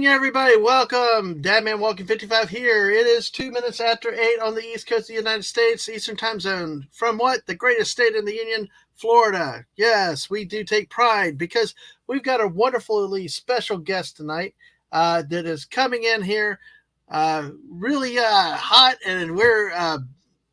everybody. Welcome. Dadman Walking 55 here. It is 2 minutes after 8 on the East Coast of the United States, Eastern Time Zone. From what? The greatest state in the Union, Florida. Yes, we do take pride because we've got a wonderfully special guest tonight that is coming in here really hot. And we're,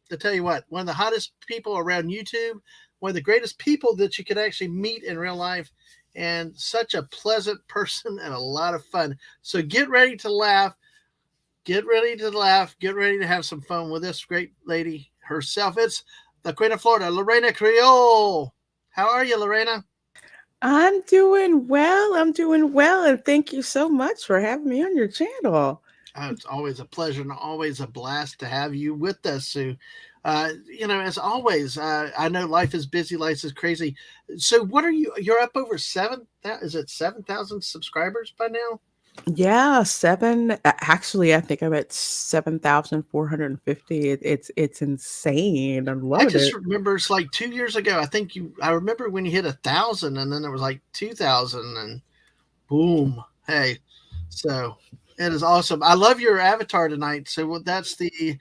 to tell you what, one of the hottest people around YouTube, one of the greatest people that you could actually meet in real life, and such a pleasant person and a lot of fun. So get ready to laugh. Get ready to laugh. Get ready to have some fun with this great lady herself. It's the Queen of Florida, Reina Creole. How are you, Lorena? I'm doing well. I'm doing well. And thank you so much for having me on your channel. It's always a pleasure and always a blast to have you with us, Sue. As always, I know life is busy, life is crazy. So, what are you? You're up over 7,000 subscribers by now? Yeah, actually, I think I'm at 7,450. It's insane. I'm I loving just it. remember it's like 2 years ago. I remember when you hit 1,000, and then there was like 2,000, and boom, hey. So it is awesome. I love your avatar tonight. So that's the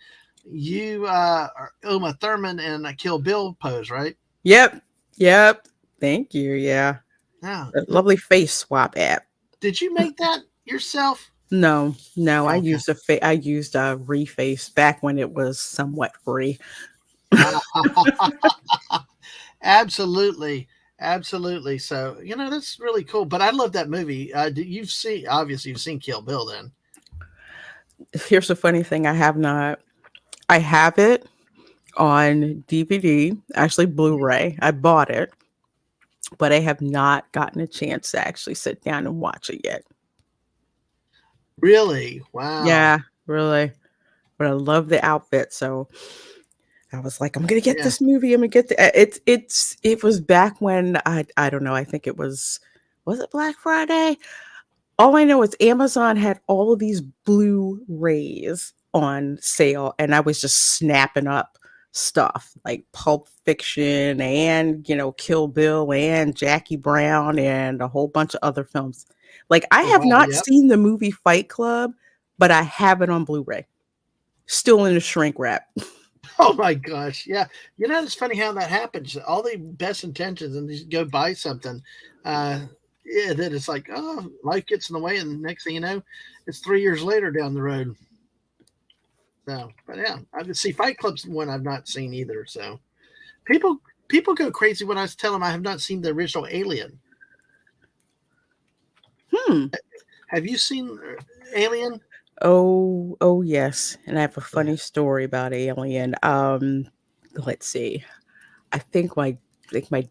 you Uma Thurman and a Kill Bill pose, right? Yep. Yep. Thank you. Yeah. Yeah. A lovely face swap app. Did you make that yourself? No, no, Okay. I used a Reface back when it was somewhat free. Absolutely. Absolutely. So, that's really cool. But I love that movie. Obviously, you've seen Kill Bill then. Here's the funny thing, I have it on DVD, actually Blu-ray. I bought it, but I have not gotten a chance to actually sit down and watch it yet. Really? Wow. Yeah, really. But I love the outfit, so I was like, I'm gonna get Yeah. this movie. I'm gonna get the. It was back when I don't know. I think was it Black Friday? All I know is Amazon had all of these Blu-rays on sale, and I was just snapping up stuff like Pulp Fiction and Kill Bill and Jackie Brown and a whole bunch of other films. Like I Oh, have wow. not Yep. seen the movie Fight Club, but I have it on Blu-ray, still in the shrink wrap. Oh my gosh. Yeah. It's funny how that happens. All the best intentions and you go buy something. Uh yeah, then it's like, oh, life gets in the way, and the next thing you know, it's 3 years later down the road. So, but yeah, I can see Fight Club's one I've not seen either. So people people go crazy when I tell them I have not seen the original Alien. Hmm. Have you seen Alien? Oh yes, and I have a Yeah. funny story about Alien. Let's see. I think my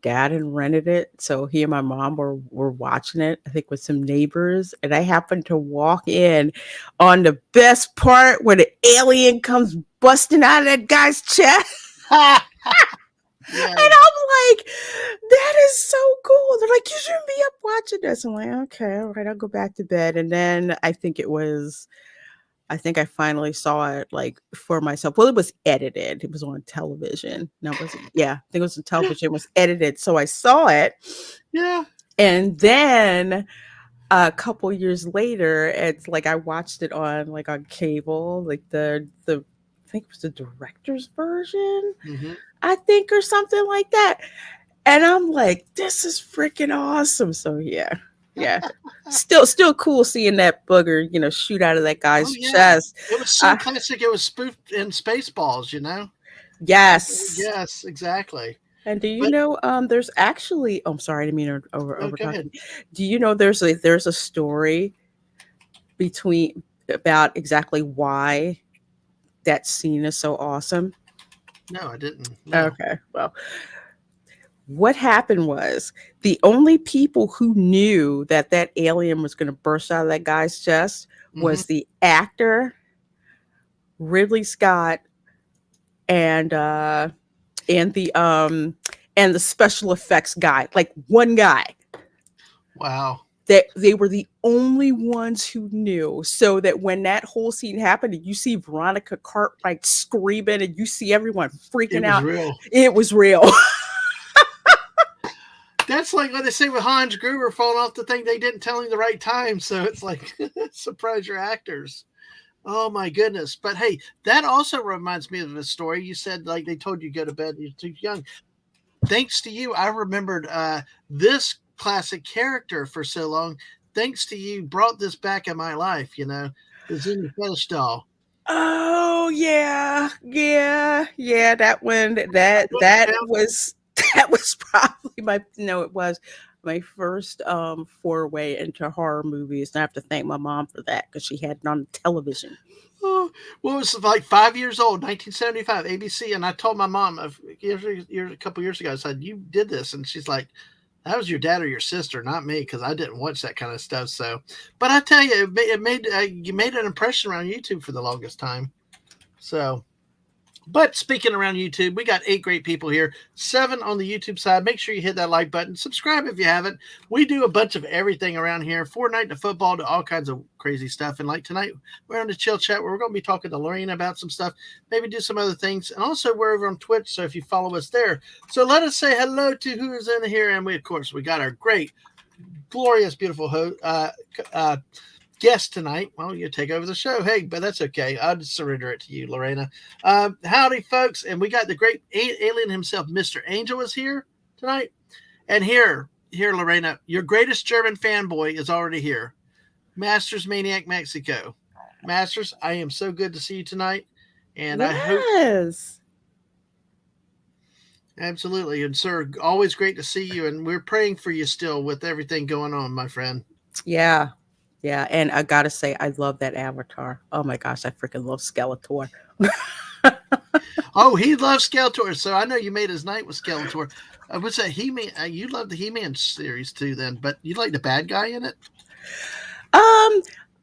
dad had rented it, so he and my mom were watching it. I think with some neighbors, and I happened to walk in on the best part where the alien comes busting out of that guy's chest. Yeah. And I'm like, that is so cool. They're like, you shouldn't be up watching this. I'm like, okay, all right, I'll go back to bed. And then I think I finally saw it like for myself. Well, it was edited. It was on television. No, it wasn't. Yeah, I think it was on television. It was edited. So I saw it. Yeah. And then a couple years later, it's like I watched it on cable, like the I think it was the director's version, Hmm. I think, or something like that. And I'm like, this is freaking awesome. So yeah. Yeah. Still cool seeing that booger, shoot out of that Oh guy's yeah. chest. It was so Uh, classic. It was spoofed in Spaceballs. yes. Yes, exactly. And do you But know there's actually I'm sorry, I didn't mean to no, over go talk. ahead. Do you know there's a story between about exactly why that scene is so awesome? No, I didn't. No. Okay. Well, what happened was the only people who knew that that alien was going to burst out of that guy's chest Hmm. was the actor Ridley Scott and and the um and the special effects guy, like one guy. Wow. That they were the only ones who knew. So that when that whole scene happened, and you see Veronica Cartwright screaming, and you see everyone It freaking was out, real. it was real. That's like what they say with Hans Gruber falling off the thing. They didn't tell him the right time, so it's like surprise your actors. Oh my goodness! But hey, that also reminds me of a story. You said like they told you to go to bed. You're too young. Thanks to you, I remembered this classic character for so long. Thanks to you, brought this back in my life. The Zuni Fetish doll. Oh yeah, yeah, yeah. That one, I that went and that found was that was probably my no, it was my first foray into horror movies. And I have to thank my mom for that because she had it on television. Oh, well, it was like 5 years old, 1975, ABC, and I told my mom a couple years ago. I said, "You did this," and she's like, "That was your dad or your sister, not me, because I didn't watch that kind of stuff." So, but I tell you, it made you made an impression around YouTube for the longest time. So, but speaking around YouTube, we got 8 great people here, 7 on the YouTube side. Make sure you hit that like button. Subscribe if you haven't. We do a bunch of everything around here, Fortnite to football to all kinds of crazy stuff. And like tonight, we're on the chill chat where we're going to be talking to Lorena about some stuff, maybe do some other things. And also we're over on Twitch, so if you follow us there. So let us say hello to who is in here. And of course, we got our great, glorious, beautiful guest tonight. Well, you take over the show. Hey, but that's okay. I'll just surrender it to you, Lorena. Howdy, folks. And we got the great alien himself, Mr. Angel, is here tonight. And here, Lorena, your greatest German fanboy is already here. Masters Maniac Mexico. Masters, I am so good to see you tonight. And I hope. Yes. Absolutely. And, sir, always great to see you. And we're praying for you still with everything going on, my friend. Yeah. Yeah, and I gotta say, I love that avatar. Oh my gosh, I freaking love Skeletor. Oh, he loves Skeletor, so I know you made his night with Skeletor. I would say He-Man. You love the He-Man series too, then, but you like the bad guy in it.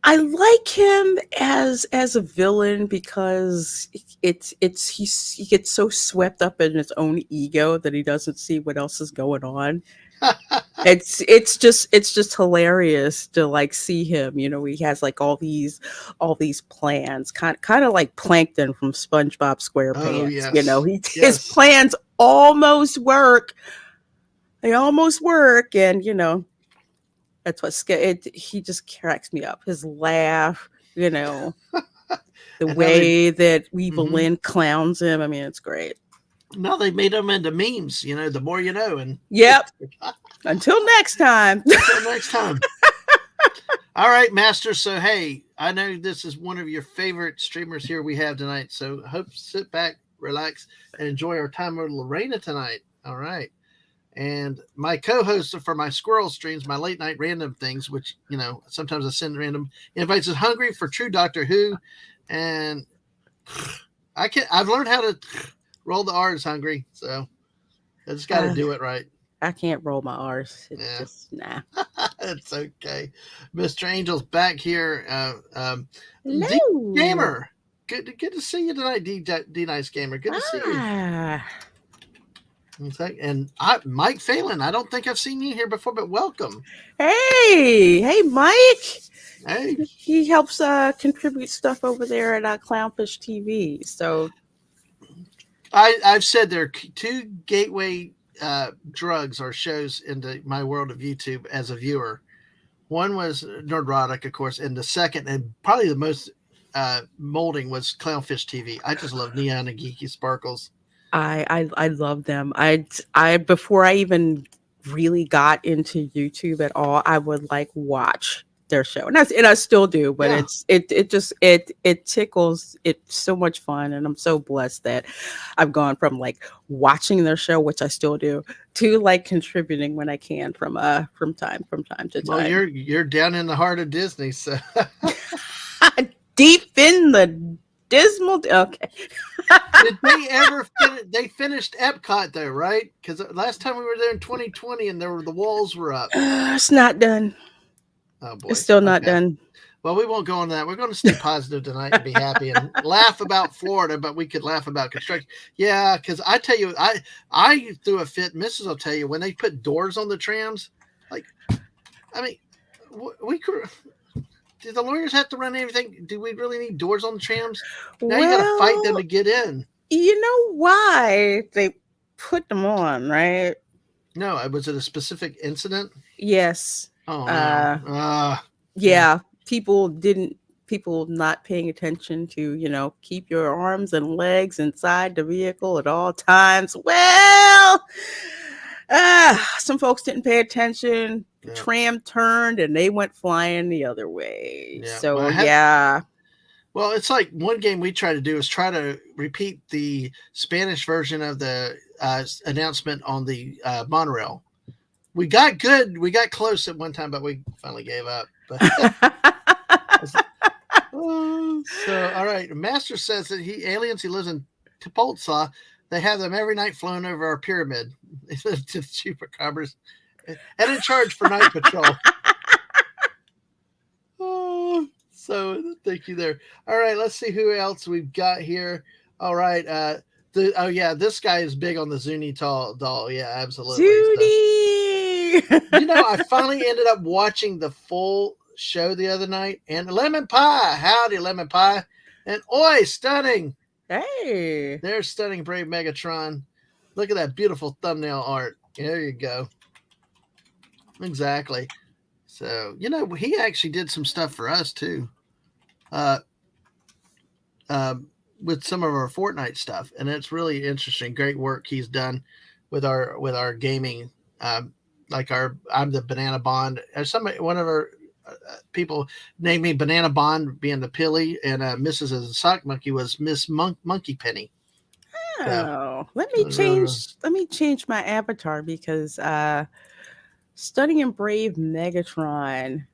I like him as a villain because he gets so swept up in his own ego that he doesn't see what else is going on. It's just hilarious to like see him. He has like all these plans, kind of like Plankton from SpongeBob Oh SquarePants. yes, His yes. plans almost work. They almost work, and that's he just cracks me up. His laugh, the And now they, way that Evil mm-hmm. Lynn clowns him. I mean, it's great. Now they made them into memes. The more you know. And Yep. Until next time. until next time. All right, Master. So hey, I know this is one of your favorite streamers here we have tonight. So I hope sit back, relax, and enjoy our time with Lorena tonight. All right. And my co-host for my squirrel streams, my late night random things, which sometimes I send random invites, is Hungry for True Doctor Who, and I've learned how to roll the R's, Hungry, so I just got to do it right. I can't roll my R's. It's Yeah. just nah. It's okay. Mr. Angel's back here. D Hello. Gamer, good to see you tonight, D Nice Gamer. Good to see you. And Mike Phelan, I don't think I've seen you here before, but welcome. Hey, Mike. Hey, he helps contribute stuff over there at Clownfish TV. So I've said there are 2 gateway drugs or shows into my world of YouTube as a viewer. One was Nerdrotic, of course, and the second and probably the most molding was Clownfish TV. I just love Neon and Geeky Sparkles. I love them. I before I even really got into YouTube at all, I would like watch their show, and I still do. But Yeah. it tickles. It's so much fun, and I'm so blessed that I've gone from like watching their show, which I still do, to like contributing when I can from time to time. Well, you're down in the heart of Disney, so deep in the dismal. Okay. Did they ever they finished Epcot though, right? Because last time we were there in 2020 and the walls were up. It's not done. Oh boy. It's still not done. Well, we won't go on that. We're going to stay positive tonight and be happy and laugh about Florida, but we could laugh about construction. Yeah, because I tell you, I threw a fit. Mrs. will tell you when they put doors on the trams. Like, I mean, we could. Do the lawyers have to run everything? Do we really need doors on the trams? Now you got to fight them to get in. You know why they put them on, right? No, was it a specific incident? Yes. Oh no. Uh Yeah. yeah, people not paying attention to, keep your arms and legs inside the vehicle at all times. Well, some folks didn't pay attention. The Yeah. tram turned and they went flying the other way. Yeah. Well, So I had. yeah. Well, it's like one game we try to do is try to repeat the Spanish version of the announcement on the monorail. We got good. We got close at one time, but we finally gave up. But so all right. Master says that he lives in Tipoltza. They have them every night flown over our pyramid. They live to the chupacabras and in charge for night patrol. So thank you there. All right, let's see who else we've got here. All right, this guy is big on the Zuni doll. Yeah, absolutely. So, Judy. I finally ended up watching the full show the other night, and Lemon Pie, howdy Lemon Pie, and oi, stunning. Hey, There's stunning Brave Megatron. Look at that beautiful thumbnail art. There you go. Exactly. So he actually did some stuff for us too. Uh, with some of our Fortnite stuff, and it's really interesting. Great work he's done with our gaming. Like I'm the Banana Bond. One of our people named me Banana Bond, being the Pilly, and Mrs. as a Sock Monkey was Miss Monkey Penny. So, oh, let me change my avatar because Stunning and Brave Megatron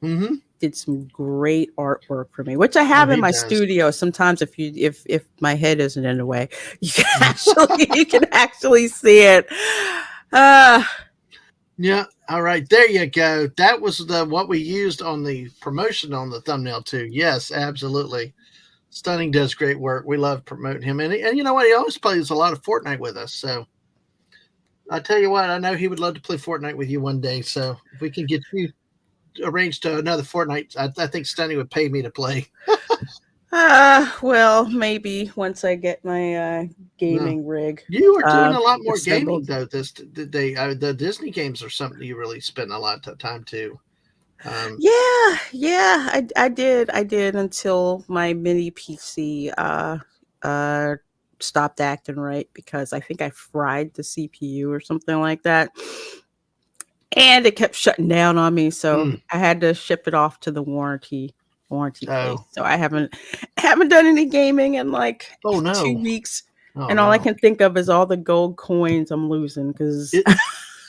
mm-hmm. did some great artwork for me, which I Oh, have in he my does. studio. Sometimes if my head isn't in the way, you can actually see it. Uh Yeah. All right. There you go. That was what we used on the promotion on the thumbnail too. Yes, absolutely. Stunning does great work. We love promoting him, and you know what? He always plays a lot of Fortnite with us. So I tell you what, I know he would love to play Fortnite with you one day. So if we can get you arranged to another Fortnite, I think Stunning would pay me to play. well, maybe once I get my No, gaming rig you are doing a lot more gaming assembled. though. The Disney games are something you really spend a lot of time to. Yeah, I did until my mini PC uh stopped acting right because I think I fried the CPU or something like that. And it kept shutting down on me, so Mm, I had to ship it off to the warranty place. oh, So I haven't done any gaming in like oh 2 no, weeks, oh and all I no. can think of is all the gold coins I'm losing because It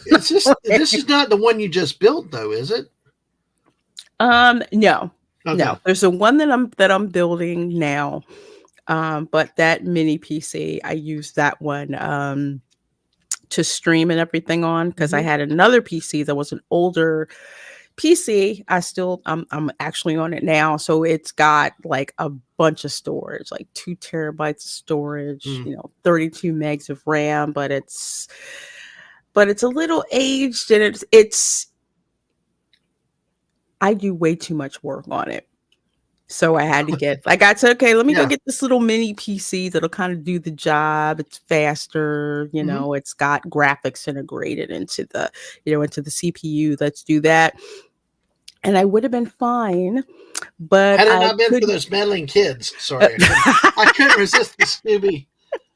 it's just this is not the one you just built though, is it? no. Okay. No, there's a one that I'm building now. But that mini PC, I used that one to stream and everything on because I Mm-hmm. had another PC that was an older PC. I'm actually on it now, so it's got like a bunch of storage, like 2 terabytes of storage, Mm. 32 megs of RAM, but it's a little aged and it's I do way too much work on it. So I said, okay, let me go Yeah. get this little mini PC that'll kind of do the job. It's faster, Mm-hmm. it's got graphics integrated into the CPU. Let's do that. And I would have been fine, but Had it I not been for couldn't. those meddling kids, sorry, I couldn't resist the Scooby.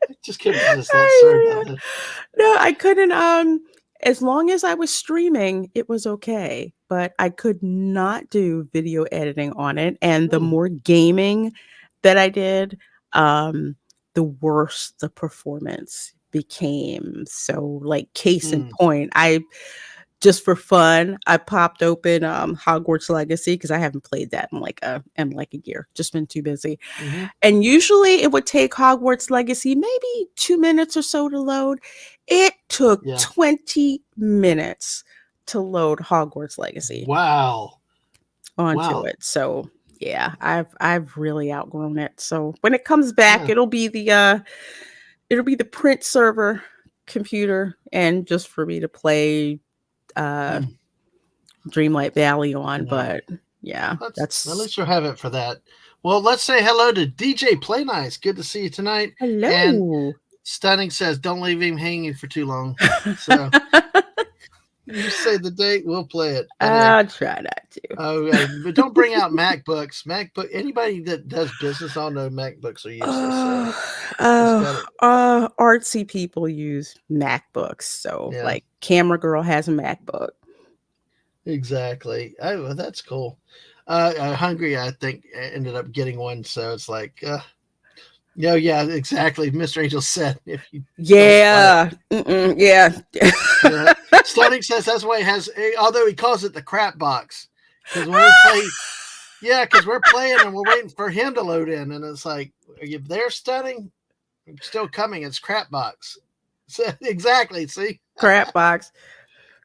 I just couldn't resist that. Sorry about I, that. no, I couldn't. As long as I was streaming, it was okay, but I could not do video editing on it. And the Mm, more gaming that I did, the worse the performance became. So, like, case in mm, point, just for fun, I popped open Hogwarts Legacy because I haven't played that in like a year. Just been too busy. mm-hmm. And usually it would take Hogwarts Legacy maybe 2 minutes or so to load. It took Yeah. 20 minutes to load Hogwarts Legacy Wow. onto Wow. it. So yeah, I've really outgrown it. So when it comes back, Yeah. it'll be the print server computer and just for me to play uh Mm, Dreamlight Valley on. yeah. But yeah, At that's least you'll have it for that. Well, let's say hello to DJ Play Nice. Good to see you tonight. And hello. Stunning says, "Don't leave him hanging for too long." So you say the date, we'll play it. But yeah, I'll try not to. but don't bring out MacBooks. MacBook. Anybody that does business, all know MacBooks are useless. So it's got it. Artsy people use MacBooks. So, Yeah, like, Camera Girl has a MacBook. exactly. Oh, well, that's cool. Hungry, I think, ended up getting one. So it's like, yeah, exactly. Mr. Angel said, if you don't play it. Yeah. Yeah. Yeah. Stunning says that's why he has, although he calls it the crap box. Because when we play, yeah, because we're playing and we're waiting for him to load in. And it's like, are you there, Stunning? I'm still coming. It's crap box. So, exactly. See? Crap box.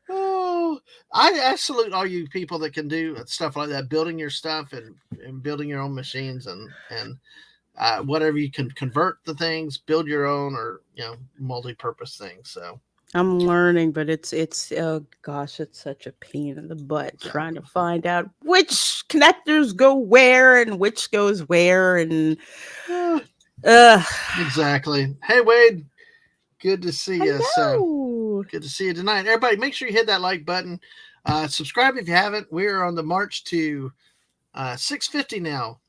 Oh, I salute all you people that can do stuff like that, building your stuff and building your own machines and whatever you can convert the things, build your own or multi-purpose things. So I'm learning, but it's oh gosh, it's such a pain in the butt trying to find out which connectors go where and which goes where and uh, uh exactly. Hey Wade, good to see you. So hello. good to see you tonight. Everybody, make sure you hit that like button. Subscribe if you haven't. We're on the march to 650 now,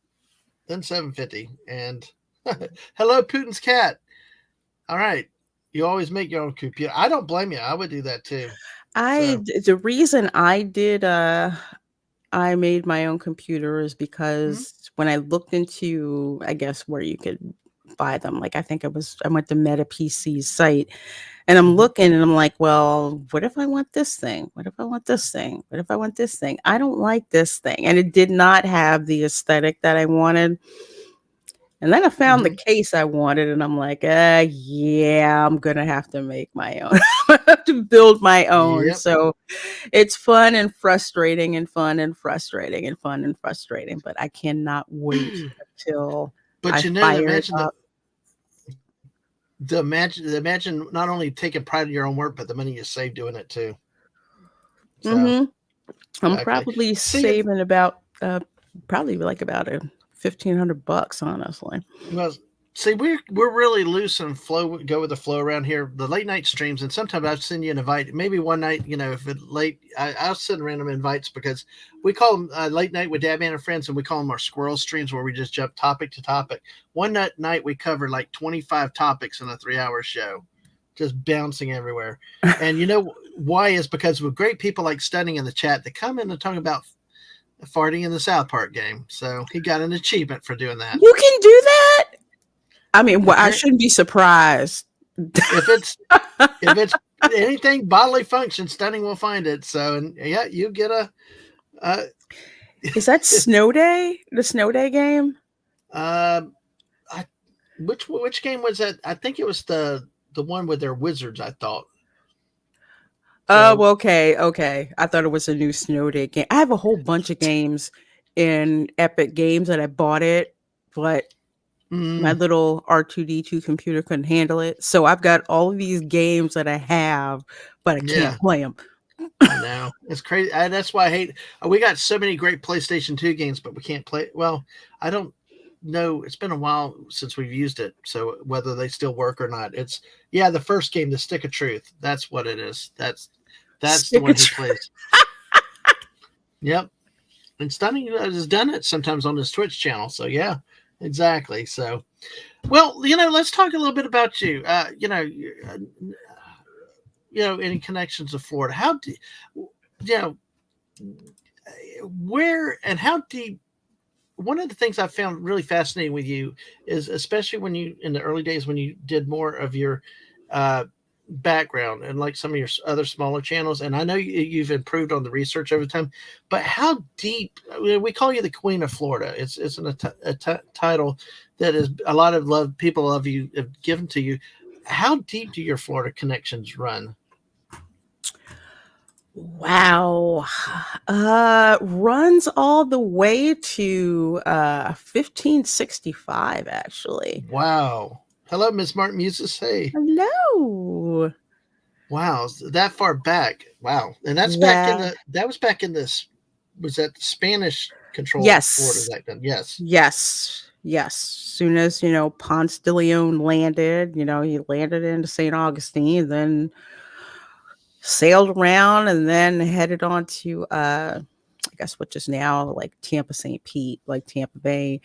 then 750. And hello, Putin's cat. All right. You always make your own computer. I don't blame you. I would do that too. So, The reason I made my own computer is mhm, because when I looked into, I guess, where you could buy them, like I went to Meta PC's site and I'm mhm, looking and I'm like, well, what if I want this thing? What if I want this thing? What if I want this thing? I don't like this thing. And it did not have the aesthetic that I wanted. And then I found the mhm. case I wanted, and I'm like, yeah, I'm gonna have to make my own. I have to build my own. Yep. So it's fun and frustrating and fun and frustrating and fun and frustrating, but I cannot wait until But I you know, fire it imagine up. imagine not only taking pride in your own work, but the money you save doing it too. So Hmm. I'm exactly. probably See, saving about probably like about a $1,500, honestly. well, see, we're really loose and flow, go with the flow around here. The late night streams, and sometimes I'll send you an invite. Maybe one night, if it late, I'll send random invites because we call them late night with Dad Man and friends, and we call them our squirrel streams where we just jump topic to topic. One night we covered like 25 topics in a 3 hour show, just bouncing everywhere. And you know why is because with great people like Stunning in the chat that come in and talk about farting in the South Park game. So he got an achievement for doing that. You can do that? I mean, well, I Apparently, shouldn't be surprised. if it's if it's anything bodily function, Stunning will find it. So, and yeah, you get a. Uh, Is that Snow Day? The Snow Day game? uh, I, which game was that? I think it was the one with their wizards. I thought Oh, so. okay, okay. I thought it was a new Snow Day game. I have a whole bunch of games in Epic Games that I bought it, but my Mm, little R2D2 computer couldn't handle it. So I've got all of these games that I have, but I yeah, can't play them. I know it's crazy. That's why I hate. We got so many great PlayStation 2 games, but we can't play. Well, I don't know. It's been a while since we've used it, so whether they still work or not, it's the first game, the Stick of Truth. That's what it is. That's the Stick one it. he plays. Yep. And Stunning has done it sometimes on his Twitch channel. So yeah, exactly. So, well, let's talk a little bit about you. Any connections to Florida? How do you know where and how deep? One of the things I found really fascinating with you is, especially when you in the early days when you did more of your uh, background and like some of your other smaller channels, and I know you've improved on the research over time, but how deep? I mean, we call you the Queen of Florida. It's a title that is a lot of love people love you have given to you. How deep do your Florida connections run? Wow. Runs all the way to 1565, actually. Wow. Hello, Miss Martin Muses. Hey. Hello. Wow, that far back. Wow. And that's back in Yeah. the that was back in this was that the Spanish controlled Florida Yes. back then. Yes. Yes. Yes. Soon as, Ponce de Leon landed, he landed into St. Augustine, then sailed around and then headed on to I guess which is now like Tampa St. Pete, like Tampa Bay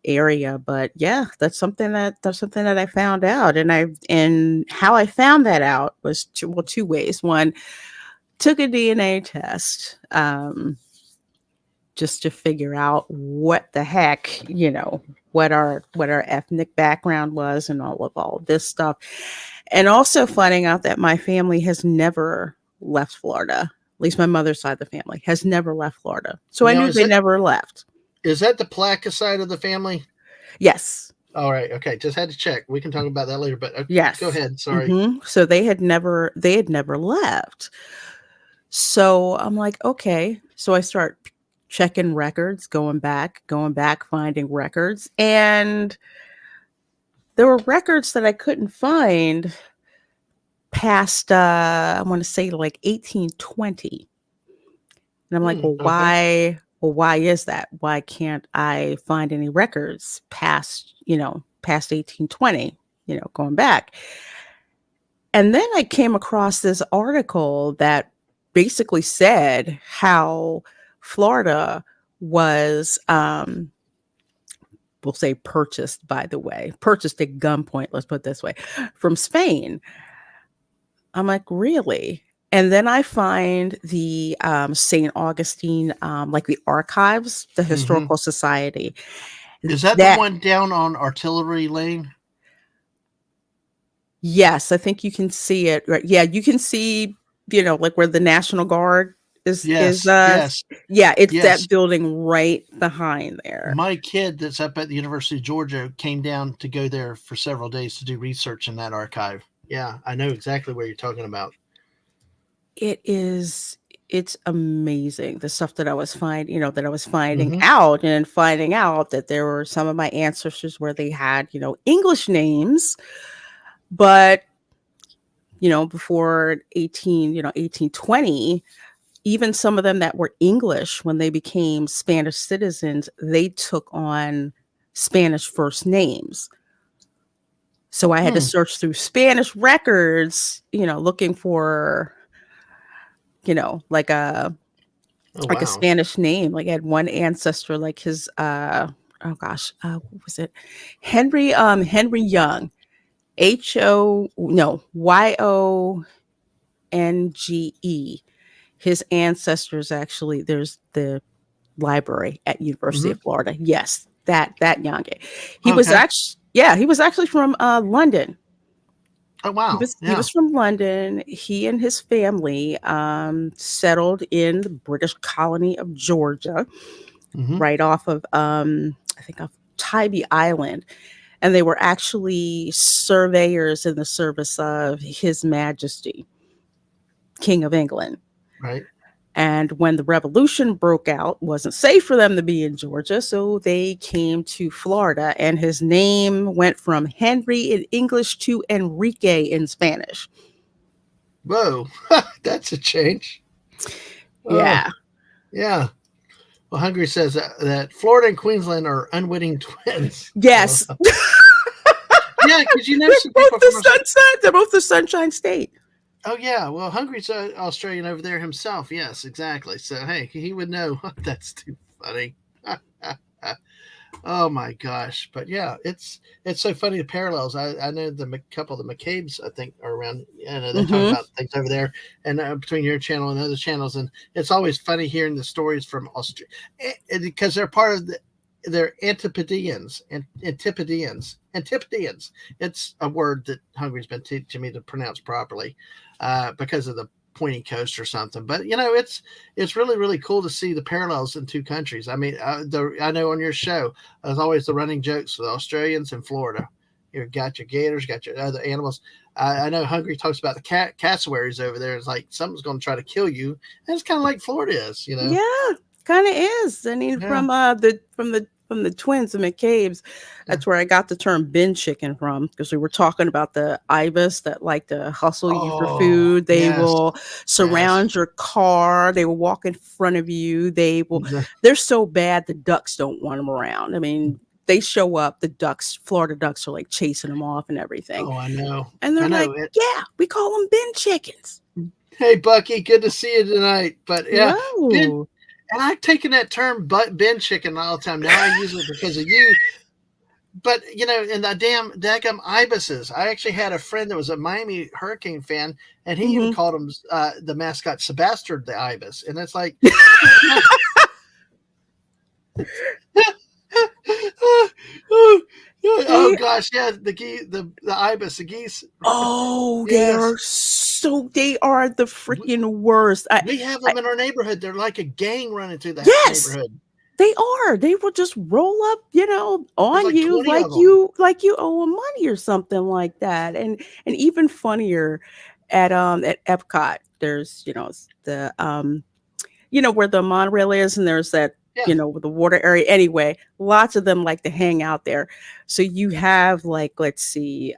area. But yeah, that's something that I found out. And how I found that out was two ways. One, took a DNA test. Just to figure out what the heck, what our ethnic background was and all this stuff. And also finding out that my family has never left Florida. At least my mother's side of the family has never left Florida. So I Now, knew they never left. is that the Placa side of the family? Yes. All right. Okay. Just had to check. We can talk about that later. But go Yes. ahead. Sorry. So they had never left. So I'm like, okay. So I start checking records, going back, finding records. And there were records that I couldn't find past, I want to say like 1820. And I'm like, well, Okay. why is that? Why can't I find any records past 1820, going back? And then I came across this article that basically said how Florida was, we'll say purchased, by the way, purchased at gunpoint, let's put it this way, from Spain. I'm like, really? And then I find the St. Augustine, like the archives, the Hmm. Historical Society. Is that the That, one down on Artillery Lane? yes, I think you can see it. Right? Yeah, you can see, like where the National Guard is. Yes. Yes. Yeah, it's Yes. that building right behind there. My kid that's up at the University of Georgia came down to go there for several days to do research in that archive. Yeah, I know exactly what you're talking about. It's amazing the stuff that I was finding Hmm. out, and finding out that there were some of my ancestors where they had, English names, but before 1820, even some of them that were English, when they became Spanish citizens, they took on Spanish first names. So I had to Hmm. search through Spanish records, looking for, like a Oh, like a wow. Spanish name. Like I had one ancestor, like his oh gosh, what was it? Henry Young. Yonge. His ancestors, actually, there's the library at University Hmm. of Florida. Yes, that Yonge. Okay. He was actually from London. Oh, He wow. was he Yeah. was from London. He and his family settled in the British colony of Georgia, Hmm. right off of I think off Tybee Island, and they were actually surveyors in the service of His Majesty, King of England. Right. And when the revolution broke out, wasn't safe for them to be in Georgia, so they came to Florida, and his name went from Henry in English to Enrique in Spanish. Whoa. That's a change. Oh, Yeah. yeah. Well, Hungary says that Florida and Queensland are unwitting twins. So, Yes. yeah, because you know They're some both people the from Australia. sunset. They're both the Sunshine State. Oh, yeah. Well, Hungary's Australian over there himself. Yes, exactly. So, hey, he would know. That's too funny. Oh my gosh! But yeah, it's so funny the parallels. I know the couple of the McCabe's I think are around. They talk Hmm. about things over there and between your channel and other channels, and it's always funny hearing the stories from Australia because they're part of they're Antipodeans. It's a word that Hungary's been teaching me to pronounce properly because of the pointy coast or something. But it's really cool to see the parallels in two countries. I mean, I know on your show there's always the running jokes for the Australians and Florida. You got your gators, got your other animals. I know Hungary talks about the cassowaries over there. It's like something's going to try to kill you, and it's kind of like Florida is. Yeah, kind of is. I mean, Yeah. from the from the twins, the McCabe's. Yeah. That's where I got the term bin chicken from, because we were talking about the ibis that like to hustle you for Oh, food. They yes, will yes. surround your car. They will walk in front of you. The- They're so bad the ducks don't want them around. I mean, they show up, the ducks, Florida ducks are like chasing them off and everything. oh, I know. And they're I like, know it. yeah, we call them bin chickens. Hey, Bucky, good to see you tonight. But yeah, Ben, Hello. and I've taken that term "bin chicken" all the time. Now I use it because of you. But in the damn daggum ibises, I actually had a friend that was a Miami Hurricane fan, and he even Hmm. called him the mascot Sebastian the ibis, and it's like, oh They gosh, yeah, the ibis, the geese, Oh, yes. they are the We, freaking worst. we have I them in our neighborhood. They're like a gang running through the Yes, neighborhood. they are. They will just roll up, There's on like you 20 of them. like you owe them money or something like that. And even funnier at Epcot, there's, the where the monorail is, and there's that, Yeah. the water area. Anyway, lots of them like to hang out there. So you have, like, let's see,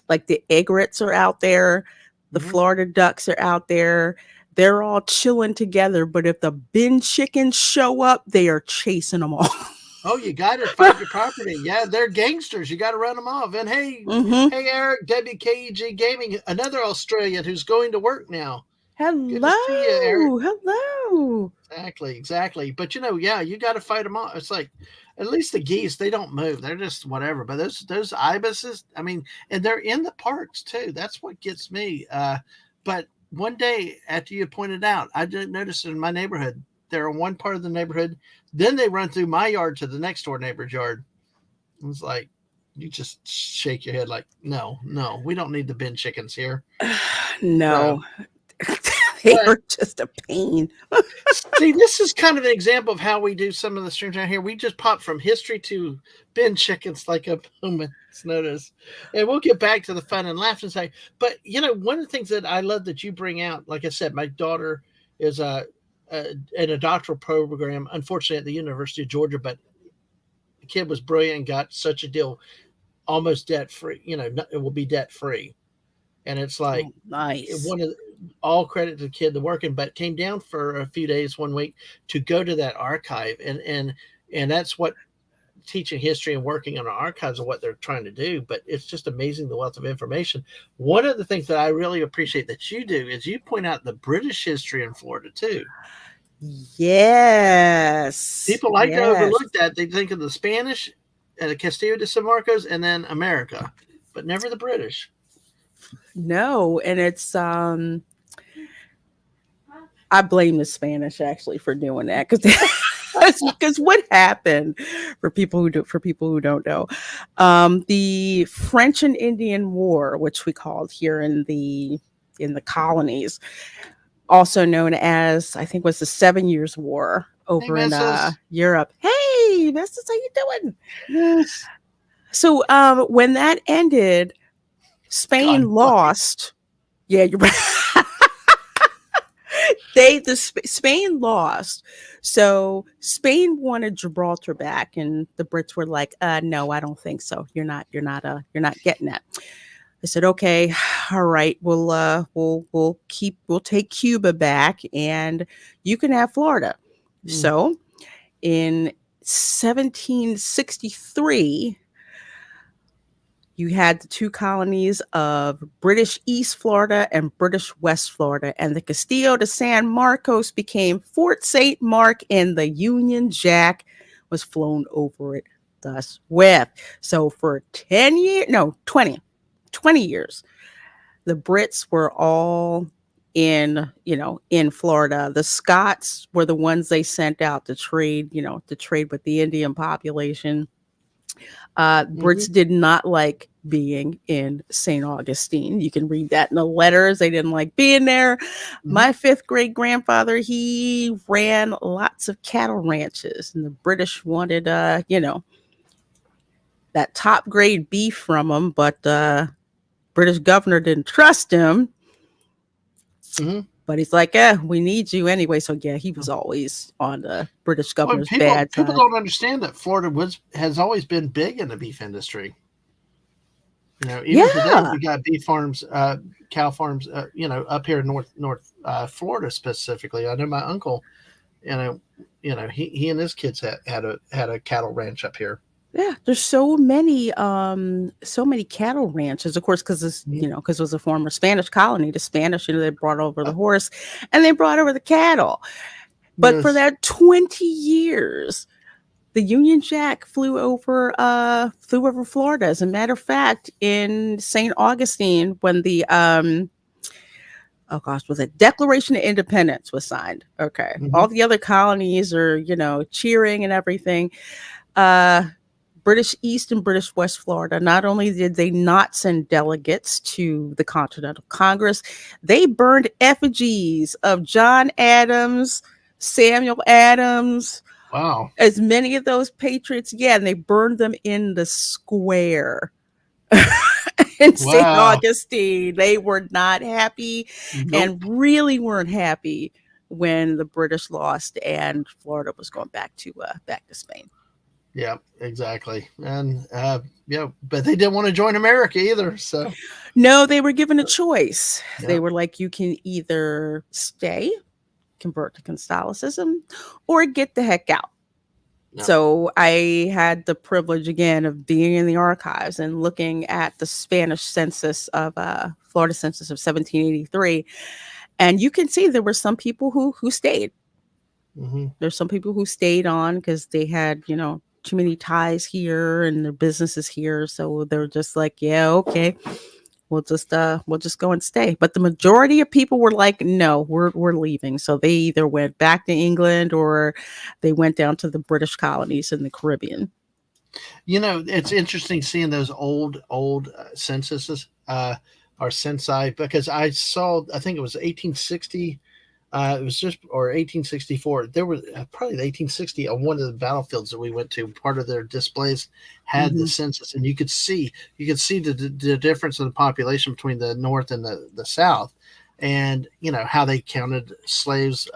like the egrets are out there, the Hmm. Florida ducks are out there. They're all chilling together, but if the bin chickens show up, they are chasing them all. Oh, you got to fight your property. Yeah, they're gangsters. You got to run them off. And hey, Hmm. hey, Eric, WKEG Gaming, another Australian who's going to work now. Good to see you, Eric. Hello, hello. Exactly, exactly. But yeah, you got to fight them off. It's like, at least the geese, they don't move. They're just whatever. But those ibises, I mean, and they're in the parks too. That's what gets me. But one day after you pointed out, I didn't notice it in my neighborhood. They're in one part of the neighborhood. Then they run through my yard to the next door neighbor's yard. It was like, you just shake your head like, no, no, we don't need the bin chickens here. So, No, they but are just a pain. see, this is kind of an example of how we do some of the streams down here. We just pop from history to bin chickens like a moment's notice. And we'll get back to the fun and laughter side. But, one of the things that I love that you bring out, like I said, my daughter is in a doctoral program, unfortunately, at the University of Georgia, but the kid was brilliant and got such a deal, almost debt free. It will be debt free. And it's like, Oh, nice. one of all credit to the kid, the working, but came down for a few days one week to go to that archive, and that's what teaching history and working on archives are what they're trying to do. But it's just amazing the wealth of information. One of the things that I really appreciate that you do is you point out the British history in Florida too. Yes. People like to Yes. overlook that. They think of the Spanish and the Castillo de San Marcos and then America, but never the British. No, and it's I blame the Spanish actually for doing that, because what happened, for people who don't know, the French and Indian War, which we called here in the colonies, also known as, I think, was the 7 Years' War Hey, over in Mrs. Europe. Hey, Mrs., how you doing? Yes. So when that ended, Spain God bless. lost. Yeah, you're right. Spain lost. So Spain wanted Gibraltar back, and the Brits were like, no, I don't think so. You're not getting that. I said, okay, all right, we'll take Cuba back, and you can have Florida. Mm. So in 1763, you had the two colonies of British East Florida and British West Florida, and the Castillo de San Marcos became Fort St. Mark, and the Union Jack was flown over it thus with. So for 10 years, no, 20 years, the Brits were all in Florida. The Scots were the ones they sent out to trade with the Indian population. Mm-hmm. Brits did not like being in St. Augustine. You can read that in the letters. They didn't like being there. Mm-hmm. My fifth great grandfather, he ran lots of cattle ranches, and the British wanted, that top grade beef from him, but British governor didn't trust him. Mm-hmm. But he's like, we need you anyway. So yeah, he was always on the British Well, governor's people bad people side. don't understand that Florida has always been big in the beef industry. Even today Yeah. we got beef farms, cow farms. Up here in North Florida specifically. I know my uncle. You know, he and his kids had a cattle ranch up here. Yeah, there's so many cattle ranches, of course, because it's Mhm. because it was a former Spanish colony. The Spanish, they brought over the horse, and they brought over the cattle. But for Yes. that 20 years, the Union Jack flew over Florida. As a matter of fact, in St. Augustine, when the oh gosh, was it Declaration of Independence was signed? Okay, Hmm. all the other colonies are cheering and everything. Uh, British East and British West Florida, not only did they not send delegates to the Continental Congress, they burned effigies of John Adams, Samuel Adams, Wow. as many of those patriots. Yeah, and they burned them in the square in St. Wow. Augustine. They were not happy and Nope. really weren't happy when the British lost and Florida was going back to Spain. Yeah. Exactly. And yeah, but they didn't want to join America either. So No, they were given a choice. They yeah. were like, you can either stay, convert to Catholicism, or get the heck out. Yeah. So I had the privilege again of being in the archives and looking at the Spanish census of Florida census of 1783, and you can see there were some people who stayed. Hmm. There's some people who stayed on because they had too many ties here and their businesses here, so they're just like, yeah, okay, we'll just go and stay. But the majority of people were like, no, we're leaving. So they either went back to England or they went down to the British colonies in the Caribbean. It's interesting seeing those old censuses or censi because I think it was 1860. It was just or 1864. There was probably the 1860 on one of the battlefields that we went to. Part of their displays had the Hmm. census, and you could see the difference in the population between the North and the South, and how they counted slaves.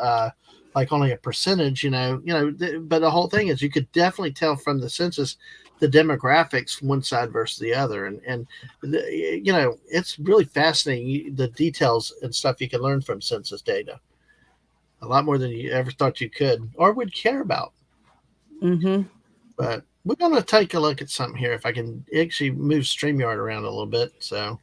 Like only a percentage, but the whole thing is you could definitely tell from the census the demographics from one side versus the other, and it's really fascinating the details and stuff you can learn from census data a lot more than you ever thought you could or would care about. Hmm. But we're going to take a look at something here. If I can actually move StreamYard around a little bit. So,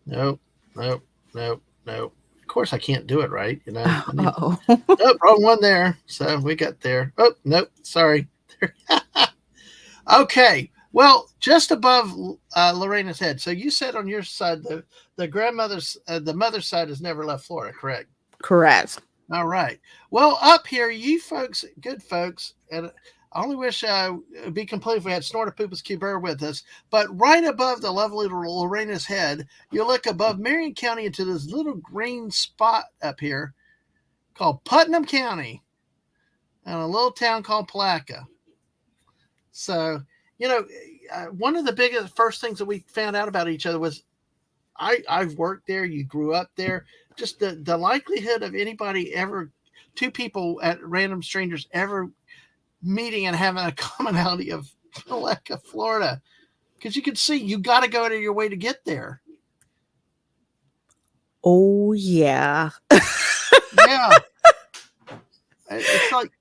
nope, nope, nope, nope. Of course, I can't do it right. I need. Uh-oh. Nope, wrong one there. So we got there. Oh, nope, sorry. Okay. Well, just above Lorena's head. So you said on your side the mother's side has never left Florida, correct? Correct. All right. Well, up here, you folks, good folks, and I only wish it'd be complete if we had Snortopoopas Cuber with us. But right above the lovely Lorena's head, you look above Marion County into this little green spot up here called Putnam County and a little town called Palaca. So, you know, one of the biggest first things that we found out about each other was I've worked there. You grew up there. Just the likelihood of anybody ever, two people at random strangers ever meeting and having a commonality of Palaca, Florida, because you can see you got to go out of your way to get there. Oh yeah. Yeah, it's like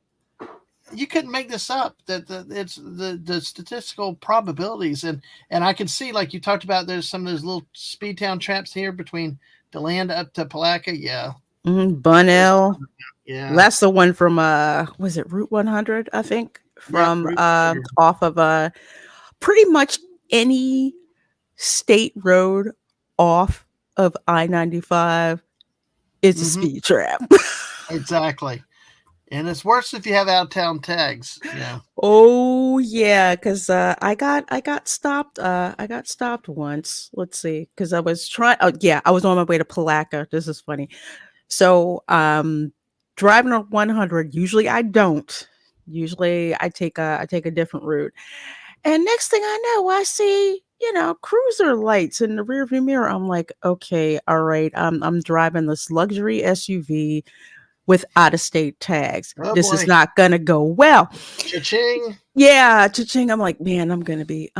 you couldn't make this up. That it's the statistical probabilities, and I can see like you talked about. There's some of those little speed town traps here between DeLand up to Palaca. Yeah, there's Bunnell. yeah, That's the one from was it Route 100, I think, yep, from Route 100. off of pretty much any state road off of I-95 is a Mm-hmm. speed trap. Exactly. And it's worse if you have out of town tags. Yeah. Oh yeah, because I got stopped once. Let's see, because I was trying. Oh yeah, I was on my way to Palaca. This is funny. So driving on 100. Usually I don't. Usually I take a different route. And next thing I know, I see cruiser lights in the rearview mirror. I'm like, okay, all right. I'm driving this luxury SUV with out of state tags. Oh This is boy. not gonna go well. Cha-ching. Yeah, cha-ching. I'm like, man, I'm gonna be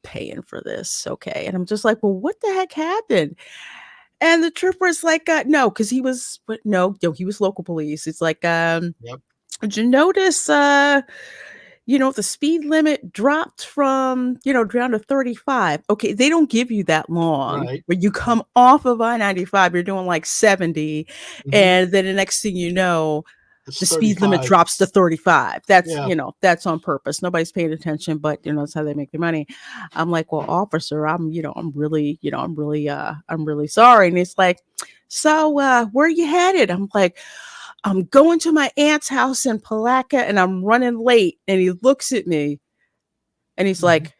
paying for this. Okay. And I'm just like, well, what the heck happened? And the trooper's like, no, because he was but no, he was local police. It's like, Yep. did you notice the speed limit dropped from, down to 35. Okay, they don't give you that long. Right. When you Right. come off of I-95, you're doing like 70, Mm-hmm. and then the next thing you know, It's the speed limit 35. drops to 35. That's, Yeah. that's on purpose. Nobody's paying attention, but that's how they make their money. I'm like, well, officer, I'm really sorry. And he's like, so where are you headed? I'm like, I'm going to my aunt's house in Palaca and I'm running late. And he looks at me and he's Mm-hmm. like,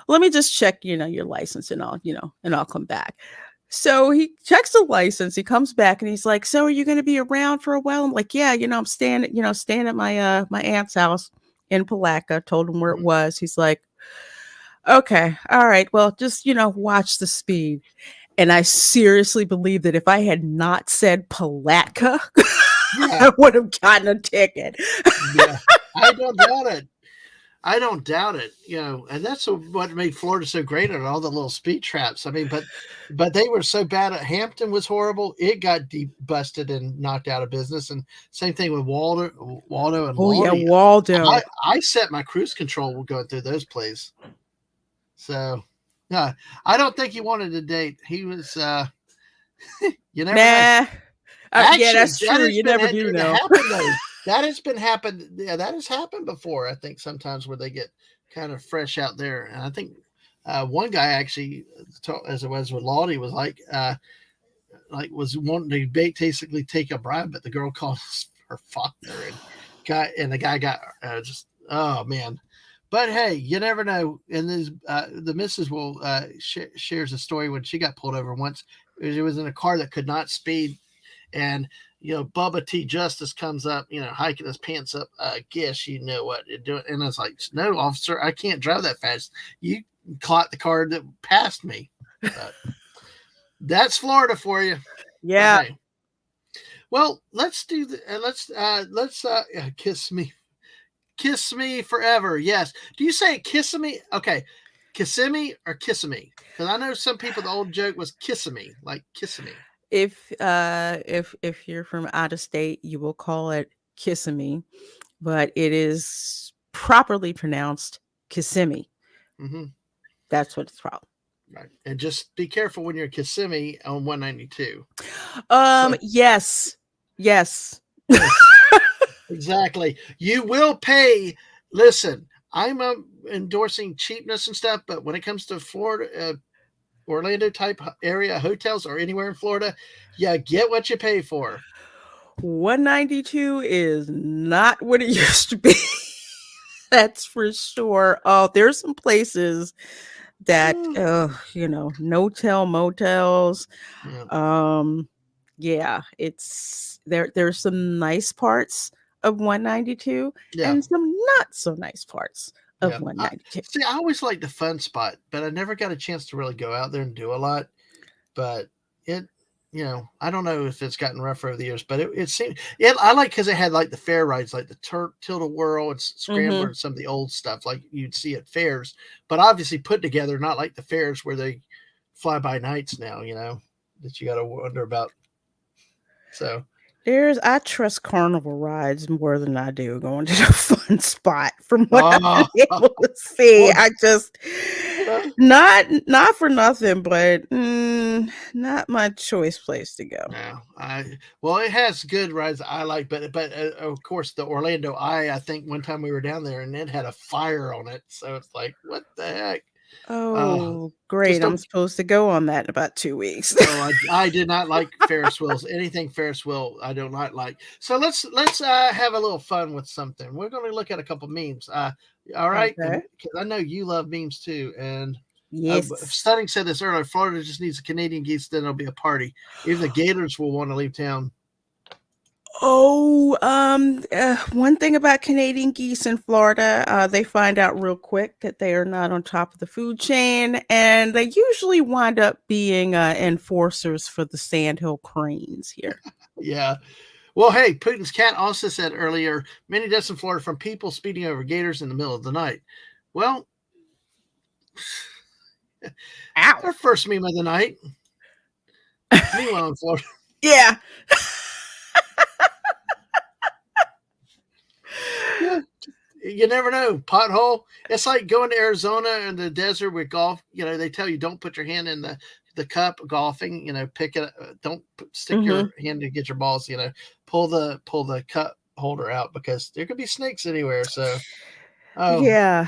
let me just check, your license and I'll come back. So he checks the license. He comes back and he's like, so are you going to be around for a while? I'm like, yeah, I'm staying at my aunt's house in Palaca. Told him where it was. He's like, okay, all right, well, just, watch the speed. And I seriously believe that if I had not said Palatka, Yeah. I would have gotten a ticket. Yeah. I don't doubt it. I don't doubt it, and that's what made Florida so great at all the little speed traps. I mean, but they were so bad at Hampton was horrible. It got deep busted and knocked out of business. And same thing with Waldo and Oh yeah, Laurie. Waldo. I set my cruise control going through those plays. So, yeah, I don't think he wanted to date. He was, you never know. Nah. Yeah, Actually, that's that true. has You been never it, do it know. happened though. That has been happened. Yeah, that has happened before. I think sometimes where they get kind of fresh out there, and I think one guy actually, as it was with Lottie, was was wanting to basically take a bribe, but the girl called her father, and the guy got just oh man. But hey, you never know. And this, the missus will shares a story when she got pulled over once. It was in a car that could not speed, and Bubba T. Justice comes up, hiking his pants up. I guess you know what to do. And I was like, no, officer, I can't drive that fast. You caught the car that passed me. But that's Florida for you. But Yeah. hey, well, let's do the let's kiss me forever. Yes. Do you say kiss me? Okay, kiss me or kiss me? Because I know some people the old joke was kiss me, like kiss me. If you're from out of state, you will call it Kissimmee, but it is properly pronounced Kissimmee. Mm-hmm. That's what it's called. Right. And just be careful when you're in Kissimmee on 192. Yes. Yes. Yes, exactly. You will pay. Listen, I'm endorsing cheapness and stuff, but when it comes to Florida, Orlando type area hotels or anywhere in Florida, yeah, get what you pay for. 192 is not what it used to be. That's for sure. Oh, there's some places that no-tell motels. Yeah. Um yeah, it's there's some nice parts of 192 Yeah. and some not so nice parts of Yeah. 192. See, I always liked the fun spot, but I never got a chance to really go out there and do a lot. But it, I don't know if it's gotten rougher over the years, but it seemed I like because it had like the fair rides, like the tilt a whirl and scrambler Mhm. and some of the old stuff like you'd see at fairs, but obviously put together, not like the fairs where they fly by nights now, that you got to wonder about. So I trust carnival rides more than I do going to the fun spot from what I've oh been able to see. well, I just uh, not for nothing, but not my choice place to go. no, it has good rides I like, but of course the Orlando Eye. I think one time we were down there and it had a fire on it, so it's like what the heck. Uh, Oh, just great. I'm don't. supposed to go on that in about 2 weeks. Oh, I did not like Ferris wheels. Anything Ferris wheel, I do not like. So let's have a little fun with something. We're going to look at a couple memes. All right, Okay. because I know you love memes too. And Yes. Stunning said this earlier. Florida just needs a Canadian geese, then it'll be a party. Even the Gators will want to leave town. Oh, one thing about Canadian geese in Florida, they find out real quick that they are not on top of the food chain, and they usually wind up being enforcers for the sandhill cranes here. Yeah. Well, hey, Putin's cat also said earlier many deaths in Florida from people speeding over gators in the middle of the night. Well, Ow. our first meme of the night. Meanwhile, in Florida, Yeah. yeah, you never know. Pothole. It's like going to Arizona in the desert with golf. You know, they tell you don't put your hand in the cup golfing. You know, pick it. Don't stick Hmm. your hand to get your balls. You know, pull the cup holder out because there could be snakes anywhere. So, oh Yeah.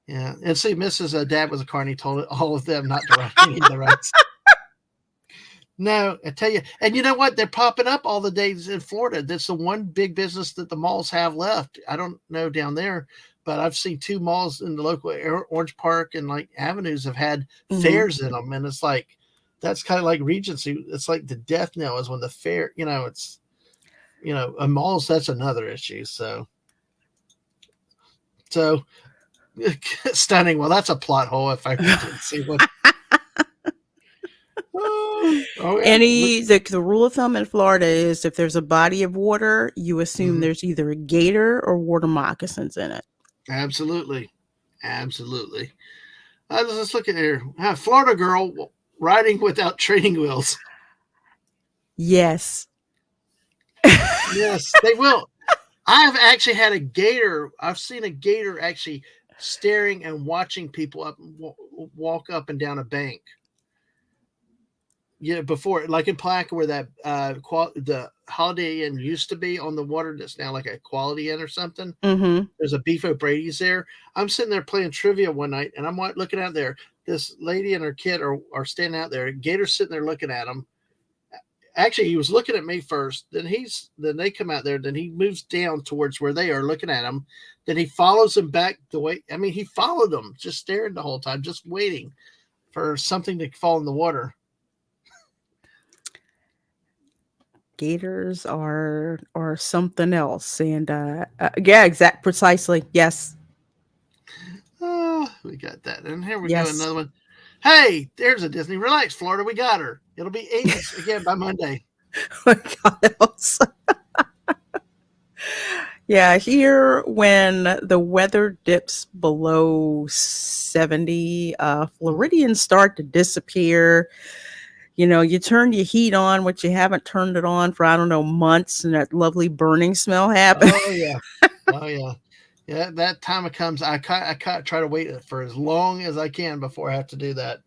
yeah. And see, Mrs. Dad was a carny. Told all of them not to ride any of the rides. No, I tell you, and you know what? They're popping up all the days in Florida. That's the one big business that the malls have left. I don't know down there, but I've seen two malls in the local Orange Park and like avenues have had Hmm. fairs in them, and it's like that's kind of like Regency. It's like the death knell is when the fair. You know, it's a malls. That's another issue. So stunning. Well, that's a plot hole if I can see what. Oh yeah. The rule of thumb in Florida is if there's a body of water, you assume Mhm. there's either a gator or water moccasins in it. Absolutely, absolutely. Let's look at here. Florida girl riding without training wheels. Yes. Yes, they will. I've actually had a gator. I've seen a gator actually staring and watching people walk up and down a bank. Yeah, before like in Placa where that the Holiday Inn used to be on the water that's now like a Quality Inn or something. Hmm. There's a Beef O'Brady's there. I'm sitting there playing trivia one night, and I'm looking out there. This lady and her kid are standing out there. Gator's sitting there looking at them. Actually, he was looking at me first. Then they come out there. Then he moves down towards where they are looking at him. Then he follows them back the way. I mean, he followed them, just staring the whole time, just waiting for something to fall in the water. Gators are something else, and yeah, precisely. Yes, Oh, we got that. And here we go, yes. another one. Hey, there's a Disney. Relax, Florida. We got her. It'll be 80s again by Monday. What else? Yeah, here when the weather dips below 70, Floridians start to disappear. You know, you turn your heat on, which you haven't turned it on for, I don't know, months, and that lovely burning smell happens. Oh yeah. Oh yeah. Yeah, that time it comes. Try to wait for as long as I can before I have to do that.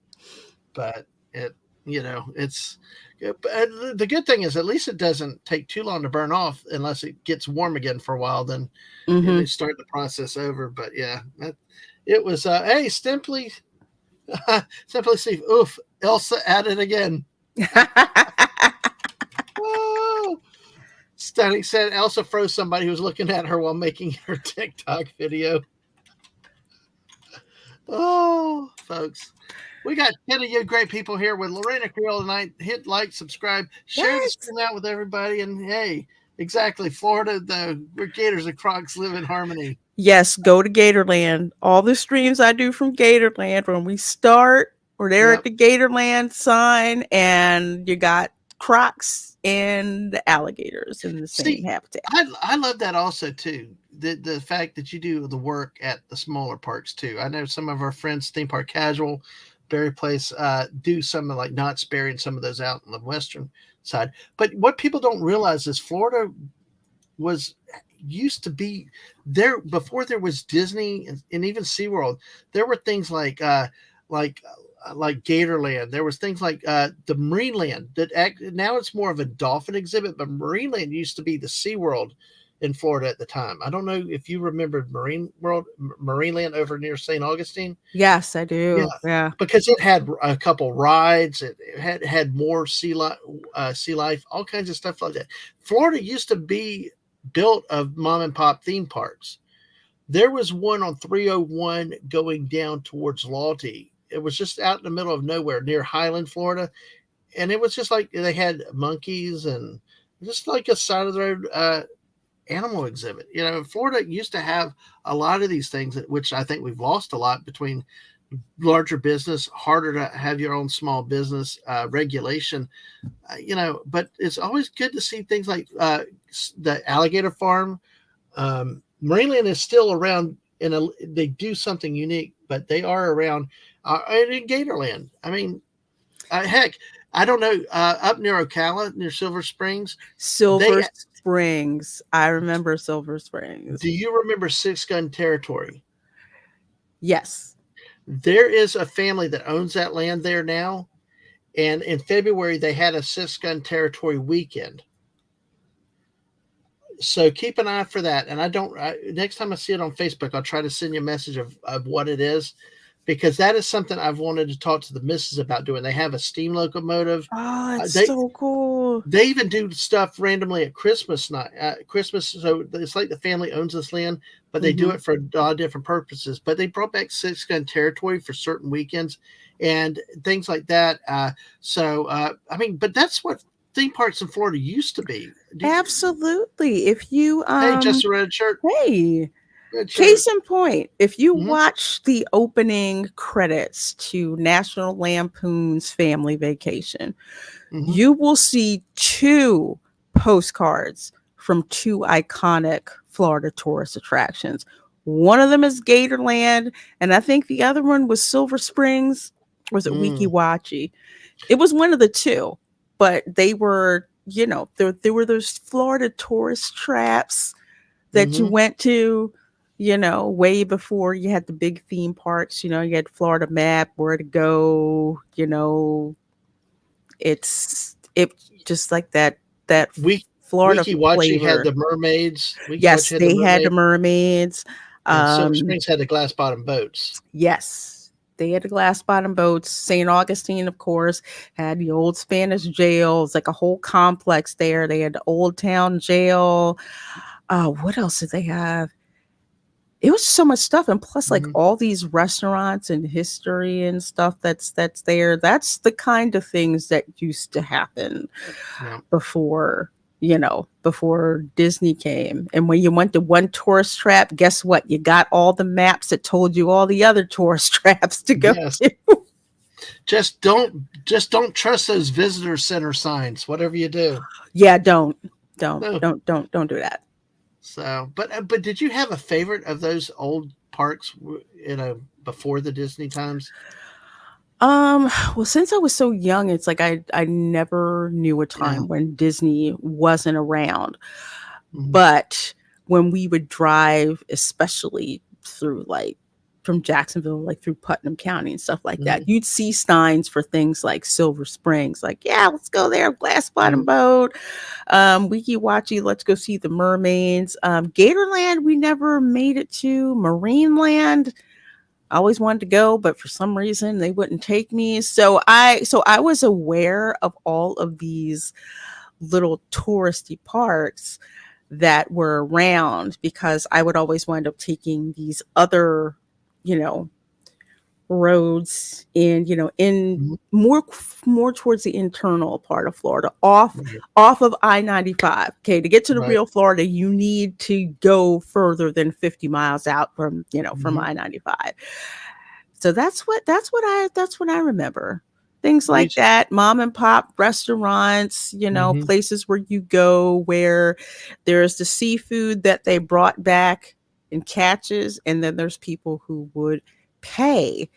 But it's the good thing is at least it doesn't take too long to burn off unless it gets warm again for a while. Then they Hmm. start the process over. But yeah, it was. Hey, simply, simply Steve. Oof, Elsa at it again. Oh, Stunning said Elsa froze somebody who was looking at her while making her TikTok video. Oh, folks. We got 10 of you great people here with Reina Creole tonight. Hit like, subscribe, share the Yes. stream out with everybody. And hey, exactly. Florida, where Gators and Crocs live in harmony. Yes, go to Gatorland. All the streams I do from Gatorland, when we start, we're there at Yep. the Gatorland sign, and you got crocs and the alligators in the same See, habitat. I love that also too. The fact that you do the work at the smaller parks too. I know some of our friends, Theme Park Casual, Berry Place, do some of like Knott's Berry and some of those out on the western side. But what people don't realize is Florida was used to be there before there was Disney and even SeaWorld. There were things like like Gatorland. There was things like the Marineland now it's more of a dolphin exhibit, but Marineland used to be the SeaWorld in Florida at the time. I don't know if you remember Marineland over near St. Augustine. Yes, I Yeah, do. Yeah. because it had a couple rides. It had more sea life, all kinds of stuff like that. Florida used to be built of mom and pop theme parks. There was one on 301 going down towards Lawty. It was just out in the middle of nowhere near Highland, Florida, and it was just like they had monkeys and just like a side of the road animal exhibit. Florida used to have a lot of these things, which I think we've lost a lot between larger business, harder to have your own small business, regulation. But it's always good to see things like the alligator farm. Marineland is still around, they do something unique, but they are around. And in Gatorland, I mean, heck, I don't know, up near Ocala, near Silver Springs, they Silver Springs. I remember Silver Springs. do you remember Six Gun Territory? Yes. There is a family that owns that land there now, and in February they had a Six Gun Territory weekend. So keep an eye for that. And next time I see it on Facebook, I'll try to send you a message of what it is, because that is something I've wanted to talk to the missus about doing. They have a steam locomotive. Oh, it's They so cool. they even do stuff randomly at Christmas night. Christmas, so it's like the family owns this land, but they do it for a lot of different purposes. But they brought back Six Gun Territory for certain weekends and things like that. I mean, but that's what theme parks in Florida used to be. Absolutely. If you Hey, just a red shirt. hey, Red shirt. case in point, if you Mhm. watch the opening credits to National Lampoon's Family Vacation, you will see 2 postcards from 2 iconic Florida tourist attractions. One of them is Gatorland, and I think the other one was Silver Springs. Or was it Weeki Wachee? It was one of the 2, but they were, there were those Florida tourist traps that you went to, way before you had the big theme parks. You had Florida Map, where to go. It's just like that Florida Weeki Wachee had flavor. the mermaids. Yes, they had the mermaids. And Silver Springs had the glass bottom boats. Yes, they had the glass bottom boats. St. Augustine, of course, had the old Spanish jail. It's like a whole complex there. They had the Old Town Jail. What else did they have? It was so much stuff, and plus like all these restaurants and history and stuff that's there. That's the kind of things that used to happen before Disney came. And when you went to one tourist trap, guess what? You got all the maps that told you all the other tourist traps to go to. Just don't trust those visitor center signs, whatever you do. Yeah, don't do that. So, but did you have a favorite of those old parks, before the Disney times? Well, since I was so young, it's like I never knew a time when Disney wasn't around. But when we would drive, especially through from Jacksonville, through Putnam County and stuff like that, you'd see signs for things like Silver Springs, yeah, let's go there, glass bottom boat, Weeki Wachee, let's go see the mermaids. Gatorland, we never made it to. Marineland, I always wanted to go, but for some reason they wouldn't take me. So I was aware of all of these little touristy parks that were around, because I would always wind up taking these other, roads in more towards the internal part of Florida, off of I-95. Okay, to get to the real Florida, you need to go further than 50 miles out from from I-95. So that's what I remember. Things like that, mom and pop restaurants, places where you go where there's the seafood that they brought back in catches, and then there's people who would pay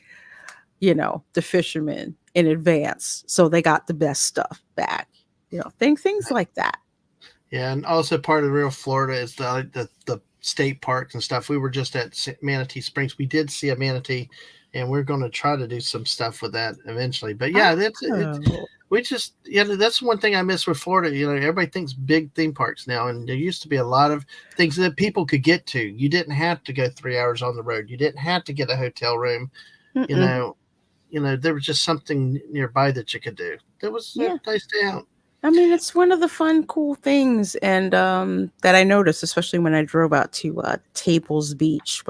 the fishermen in advance, so they got the best stuff back. Things like that. Yeah, and also part of real Florida is the state parks and stuff. We were just at Manatee Springs. We did see a manatee, and we're going to try to do some stuff with that eventually. But yeah, that's one thing I miss with Florida. Everybody thinks big theme parks now, and there used to be a lot of things that people could get to. You didn't have to go 3 hours on the road. You didn't have to get a hotel room. There was just something nearby that you could do. That was a nice day out. I mean, it's one of the fun, cool things, and that I noticed, especially when I drove out to Tables Beach,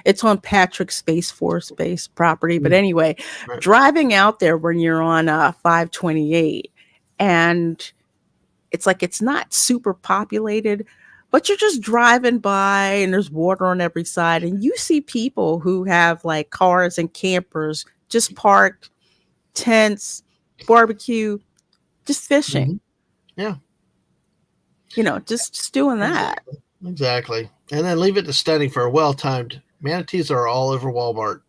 it's on Patrick Space Force Base property. But anyway, driving out there when you're on 528, and it's like it's not super populated, but you're just driving by and there's water on every side, and you see people who have like cars and campers just parked, tents, barbecue, just fishing. Mhm. Yeah, Just doing that. exactly. Exactly. And then leave it to study for a well timed. Manatees are all over Walmart.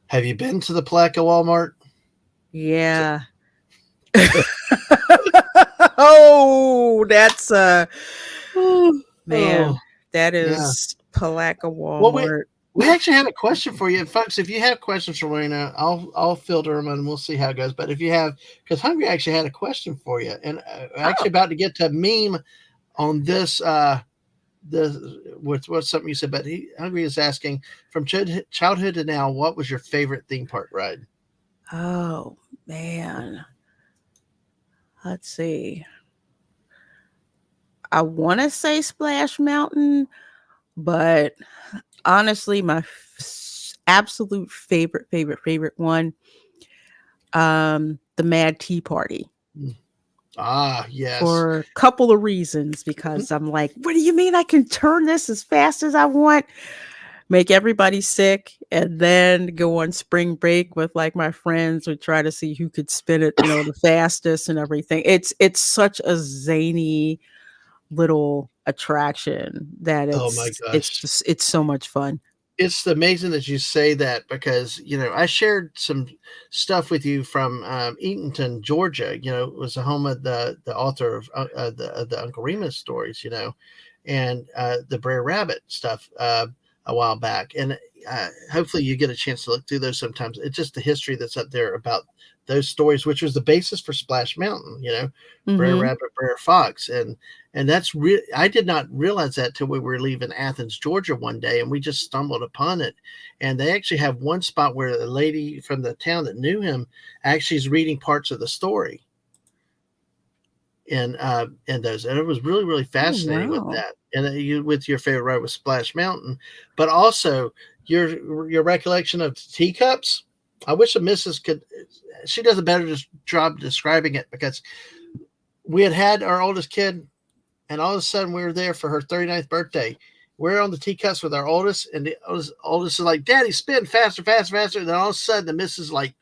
Have you been to the Palaca Walmart? Yeah. Oh, that's Oh, man, that yeah. is Palaca Well, Walmart. we actually had a question for you, folks. If you have questions for Reina, I'll filter them and we'll see how it goes. But if you have, because Hungry actually had a question for you, and actually Oh, about to get to a meme on this. This what's something you said, but Hungry is asking from childhood to now, what was your favorite theme park ride? oh man. Let's see. I want to say Splash Mountain, but honestly, my absolute favorite one, the Mad Tea Party, Mm. Ah, yes. for a couple of reasons. Mhm. Because I'm like, what do you mean I can turn this as fast as I want? Make everybody sick, and then go on spring break with like my friends. We try to see who could spin it, the fastest and everything. It's such a zany little attraction that Oh my it's gosh. just it's so much fun. It's amazing that you say that because I shared some stuff with you from Eatonton, Georgia. It was the home of the author of the Uncle Remus stories. And the Brer Rabbit stuff a while back. And hopefully you get a chance to look through those sometimes. It's just the history that's up there about those stories, which was the basis for Splash Mountain. Brer Mhm. Rabbit, Brer Fox, and that's real. I did not realize that till we were leaving Athens, Georgia one day, and we just stumbled upon it. And they actually have one spot where a lady from the town that knew him actually is reading parts of the story in those, and it was really really Oh, fascinating with wow. that. And you with your favorite ride with Splash Mountain, but also your recollection of teacups. I wish the missus could. She does a better job describing it because we had our oldest kid, and all of a sudden we were there for her 39th birthday. We're on the teacups with our oldest, and the oldest is like, "Daddy, spin faster, faster, faster!" And then all of a sudden the missus is like,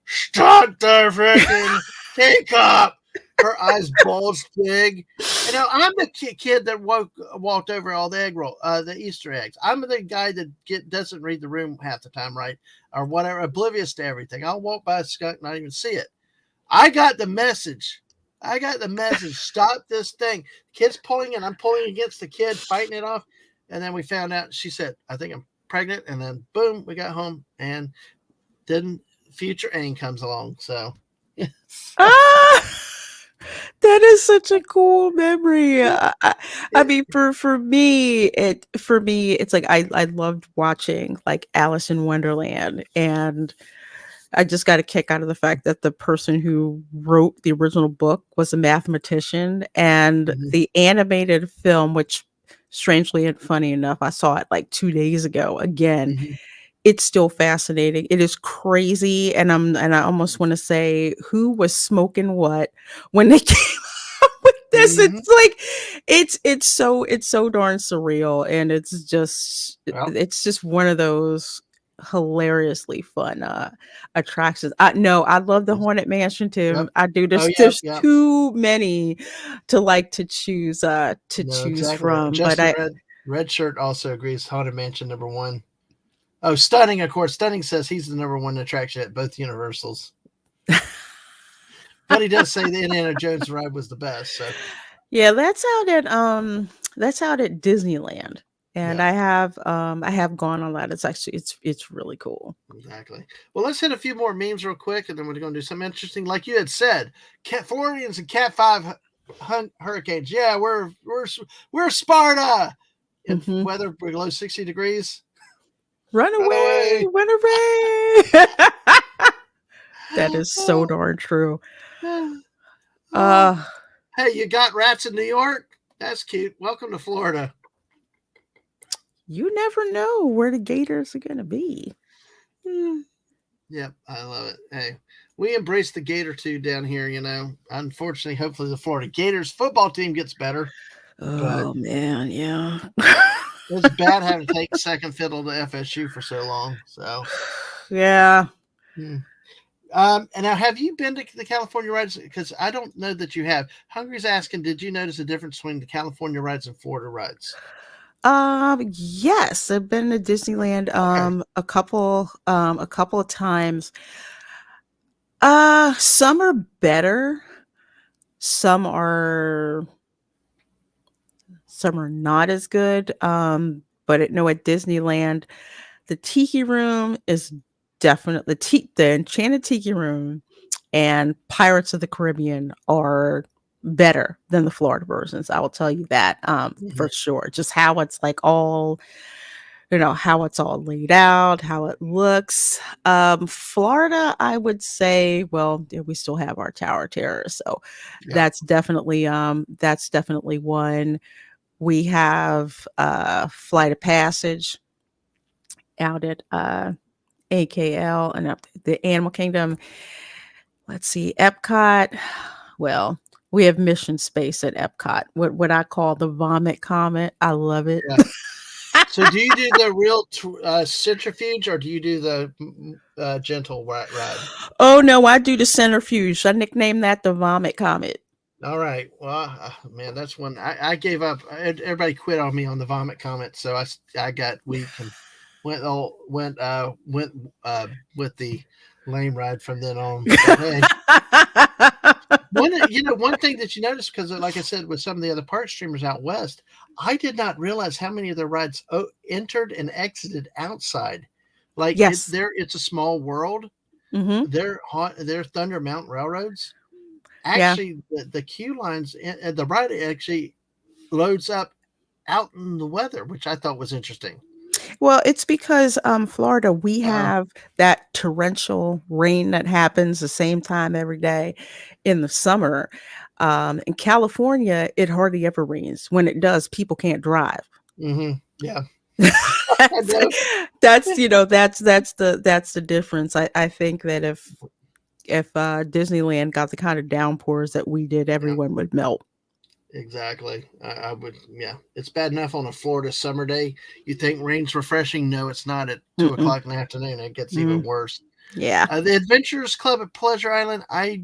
"Stop the freaking teacup!" Her eyes bulged big. I'm the kid that walked over all the egg roll, the Easter eggs. I'm the guy that doesn't read the room half the time, right, or whatever, oblivious to everything. I'll walk by a skunk and not even see it. I got the message. I got the message. Stop this thing. Kid's pulling and I'm pulling against the kid, fighting it off. And then we found out, she said, I think I'm pregnant. And then boom, we got home and didn't future Aang comes along. So yes. Ah! That is such a cool memory. I mean, for me, it's like I loved watching like Alice in Wonderland, and I just got a kick out of the fact that the person who wrote the original book was a mathematician, and Mhm, the animated film, which strangely and funny enough, I saw it like 2 days ago again. mhm, It's still fascinating. It is crazy, and I almost want to say who was smoking what when they came up with this. mhm. It's like it's so darn surreal, and Well, it's just one of those hilariously fun attractions. I no, I love the yes. Haunted Mansion Yep. too. I do. Oh, yep. There's Yep. too many to No, choose exactly. from, but Justin I Red Shirt also agrees. Haunted Mansion number one. Oh, Stunning, of course. Stunning says he's the number one attraction at both Universals. But he does say the Indiana Jones ride was the best. So, Yeah, that's out at Disneyland. And yeah, I have gone on that. It's really cool. exactly. Well, let's hit a few more memes real quick, and then we're going to do something interesting. Like you had said, Floridians and Cat 5 hurricanes. Yeah, we're Sparta in Mhm. weather below 60 degrees. Run Run away, away. run away. That is so darn true. Oh, Uh, hey, you got rats in New York? That's cute. Welcome to Florida. you never know where the gators are gonna be. Hmm. Yep, I love it. Hey, we embrace the Gator too down here. Unfortunately, hopefully the Florida Gators football team gets better, but Oh man, yeah. it's bad having to take second fiddle to FSU for so long. So, Yeah. hmm. And now, have you been to the California rides? Because I don't know that you have. Hungry's asking, did you notice a difference between the California rides and Florida rides? Yes, I've been to Disneyland Okay. a couple of times. Some are better, some are some are not as good. But at Disneyland, the Tiki Room is definitely the Enchanted Tiki Room and Pirates of the Caribbean are better than the Florida versions. I will tell you that for Hmm. sure. Just how it's like all how it's all laid out, how it looks. Florida, I would say, well, yeah, we still have our Tower of Terror, so Yeah. that's definitely one. We have Flight of Passage out at AKL and up the Animal Kingdom. Let's see, Epcot. Well, we have Mission Space at Epcot. What I call the vomit comet. I love it. Yeah. So, do you do the real centrifuge, or do you do the gentle ride? Oh no, I do the centrifuge. I nicknamed that the vomit comet. All right. Well, man, that's one I gave up. Everybody quit on me on the vomit comment, so I got weak and went with the lame ride from then on. But hey, one thing that you notice, because like I said, with some of the other park streamers out west, I did not realize how many of their rides entered and exited outside. Like Yes. it's a small world. Hmm. Their Thunder Mountain railroads Yeah. actually the queue lines, the ride actually loads up out in the weather, which I thought was interesting. Well, it's because Florida, we Uh, have that torrential rain that happens the same time every day in the summer. In California, it hardly ever rains. When it does, people can't drive. yeah, I that's know. that's the difference. I think that if Disneyland got the kind of downpours that we did, Yeah, everyone would melt. exactly. I would. Yeah, it's bad enough on a Florida summer day. You think rain's refreshing? No, it's not. At two Mm-mm. o'clock in the afternoon, it gets Mm. even worse. Yeah. The Adventurers Club at Pleasure Island. I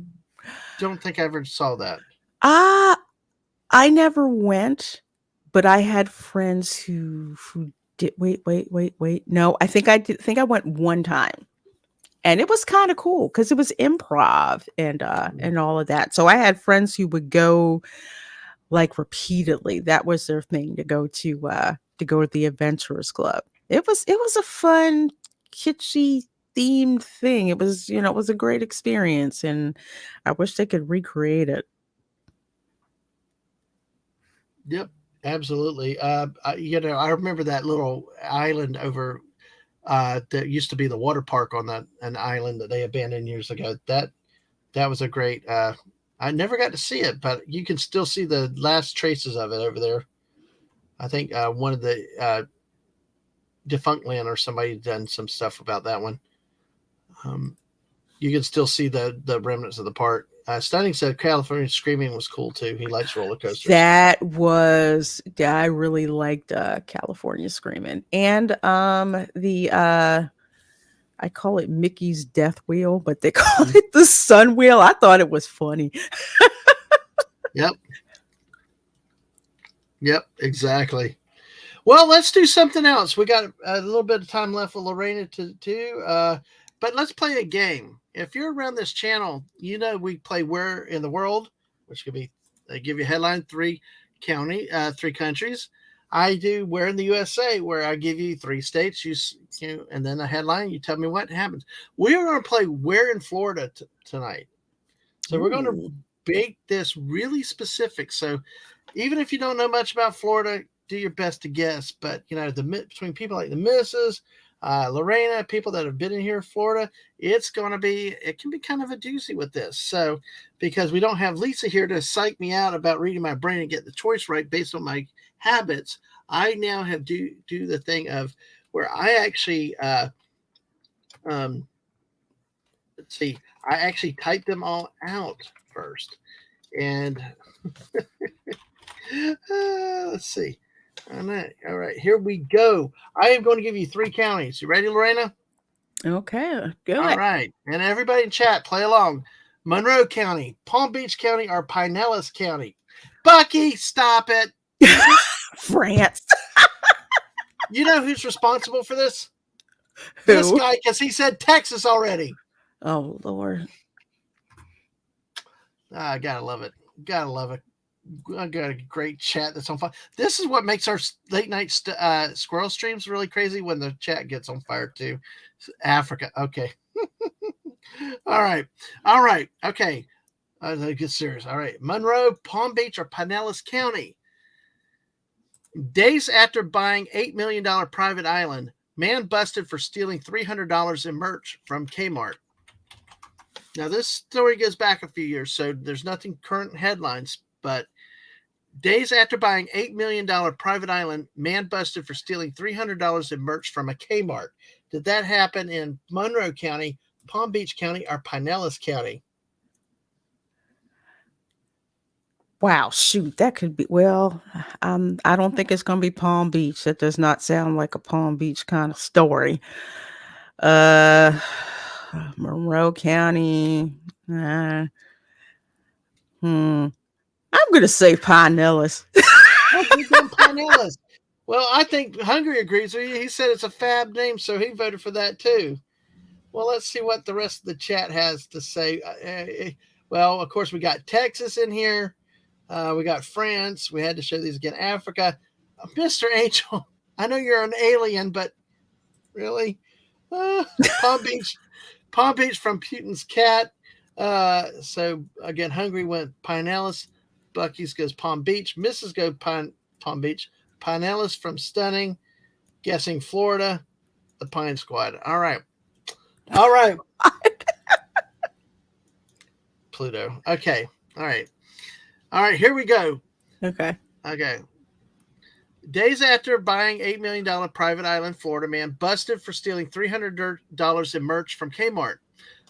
don't think I ever saw that. Ah, I never went, but I had friends who did. Wait. No, I think I did. Think I went one time, and it was kind of cool because it was improv and all of that. So I had friends who would go like repeatedly. That was their thing to go to the Adventurers Club. It was a fun, kitschy themed thing. It was a great experience, and I wish they could recreate it. Yep, absolutely. I remember that little island over that used to be the water park on an island that they abandoned years ago. That was a great. I never got to see it, but you can still see the last traces of it over there. I think one of the defunct land or somebody done some stuff about that one. Um, you can still see the remnants of the park. Stunning said California Screaming was cool too. He likes roller coasters. Yeah, I really liked California Screaming. And the I call it Mickey's Death Wheel, but they call Mm. it the Sun Wheel. I thought it was funny. Yep, yep, exactly. Well, let's do something else. We got a little bit of time left with Lorena to do, but let's play a game. If you're around this channel, we play Where in the World, which could be they give you a headline, three countries. I do Where in the USA, where I give you three states, and then a headline. You tell me what happens. We're going to play Where in Florida tonight. So we're going to Ooh. make this really specific. So even if you don't know much about Florida, do your best to guess. But between people like the Misses, Lorena, people that have been in here in Florida, it can be kind of a doozy with this. So because we don't have Lisa here to psych me out about reading my brain and get the choice right based on my habits, I now have do the thing of where I actually um, Let's see. I actually typed them all out first. And let's see. All right, here we go. I am going to give you three counties. You ready, Lorena? Okay, do All it. right. And everybody in chat, play along. Monroe County, Palm Beach County, or Pinellas County? Bucky, stop it. France. You know who's responsible for this? This Who? guy, because he said Texas already. Oh Lord. I gotta love it. Gotta love it. I got a great chat that's on fire. This is what makes our late night squirrel streams really crazy when the chat gets on fire too. Africa. Okay. All right. All right. Okay. Get serious. All right. Monroe, Palm Beach, or Pinellas County? Days after buying $8 million private island, man busted for stealing $300 in merch from Kmart. Now, this story goes back a few years, so there's nothing current headlines, but days after buying $8 million private island, man busted for stealing $300 in merch from a Kmart. Did that happen in Monroe County, Palm Beach County, or Pinellas County? Wow, shoot, that could be. Well, I don't think it's gonna be Palm Beach. That does not sound like a Palm Beach kind of story. Uh, Monroe County. Uh, hmm. I'm gonna say Pinellas. We've done Pinellas. Well, I think Hungry agrees with you. He said it's a fab name, so he voted for that too. Well, let's see what the rest of the chat has to say. Well, of course, we got Texas in here. We got France. We had to show these again. Africa. Mr. Angel, I know you're an alien, but really? Palm Beach. Palm Beach from Putin's cat. So, again, Hungry went Pinellas. Bucky's goes Palm Beach. Mrs. go Palm Beach. Pinellas from Stunning. Guessing Florida. The Pine Squad. All right. All right. Pluto. Okay. All right. All right. Here we go. Okay. Okay. Days after buying $8 million private island, Florida man busted for stealing $300 in merch from Kmart.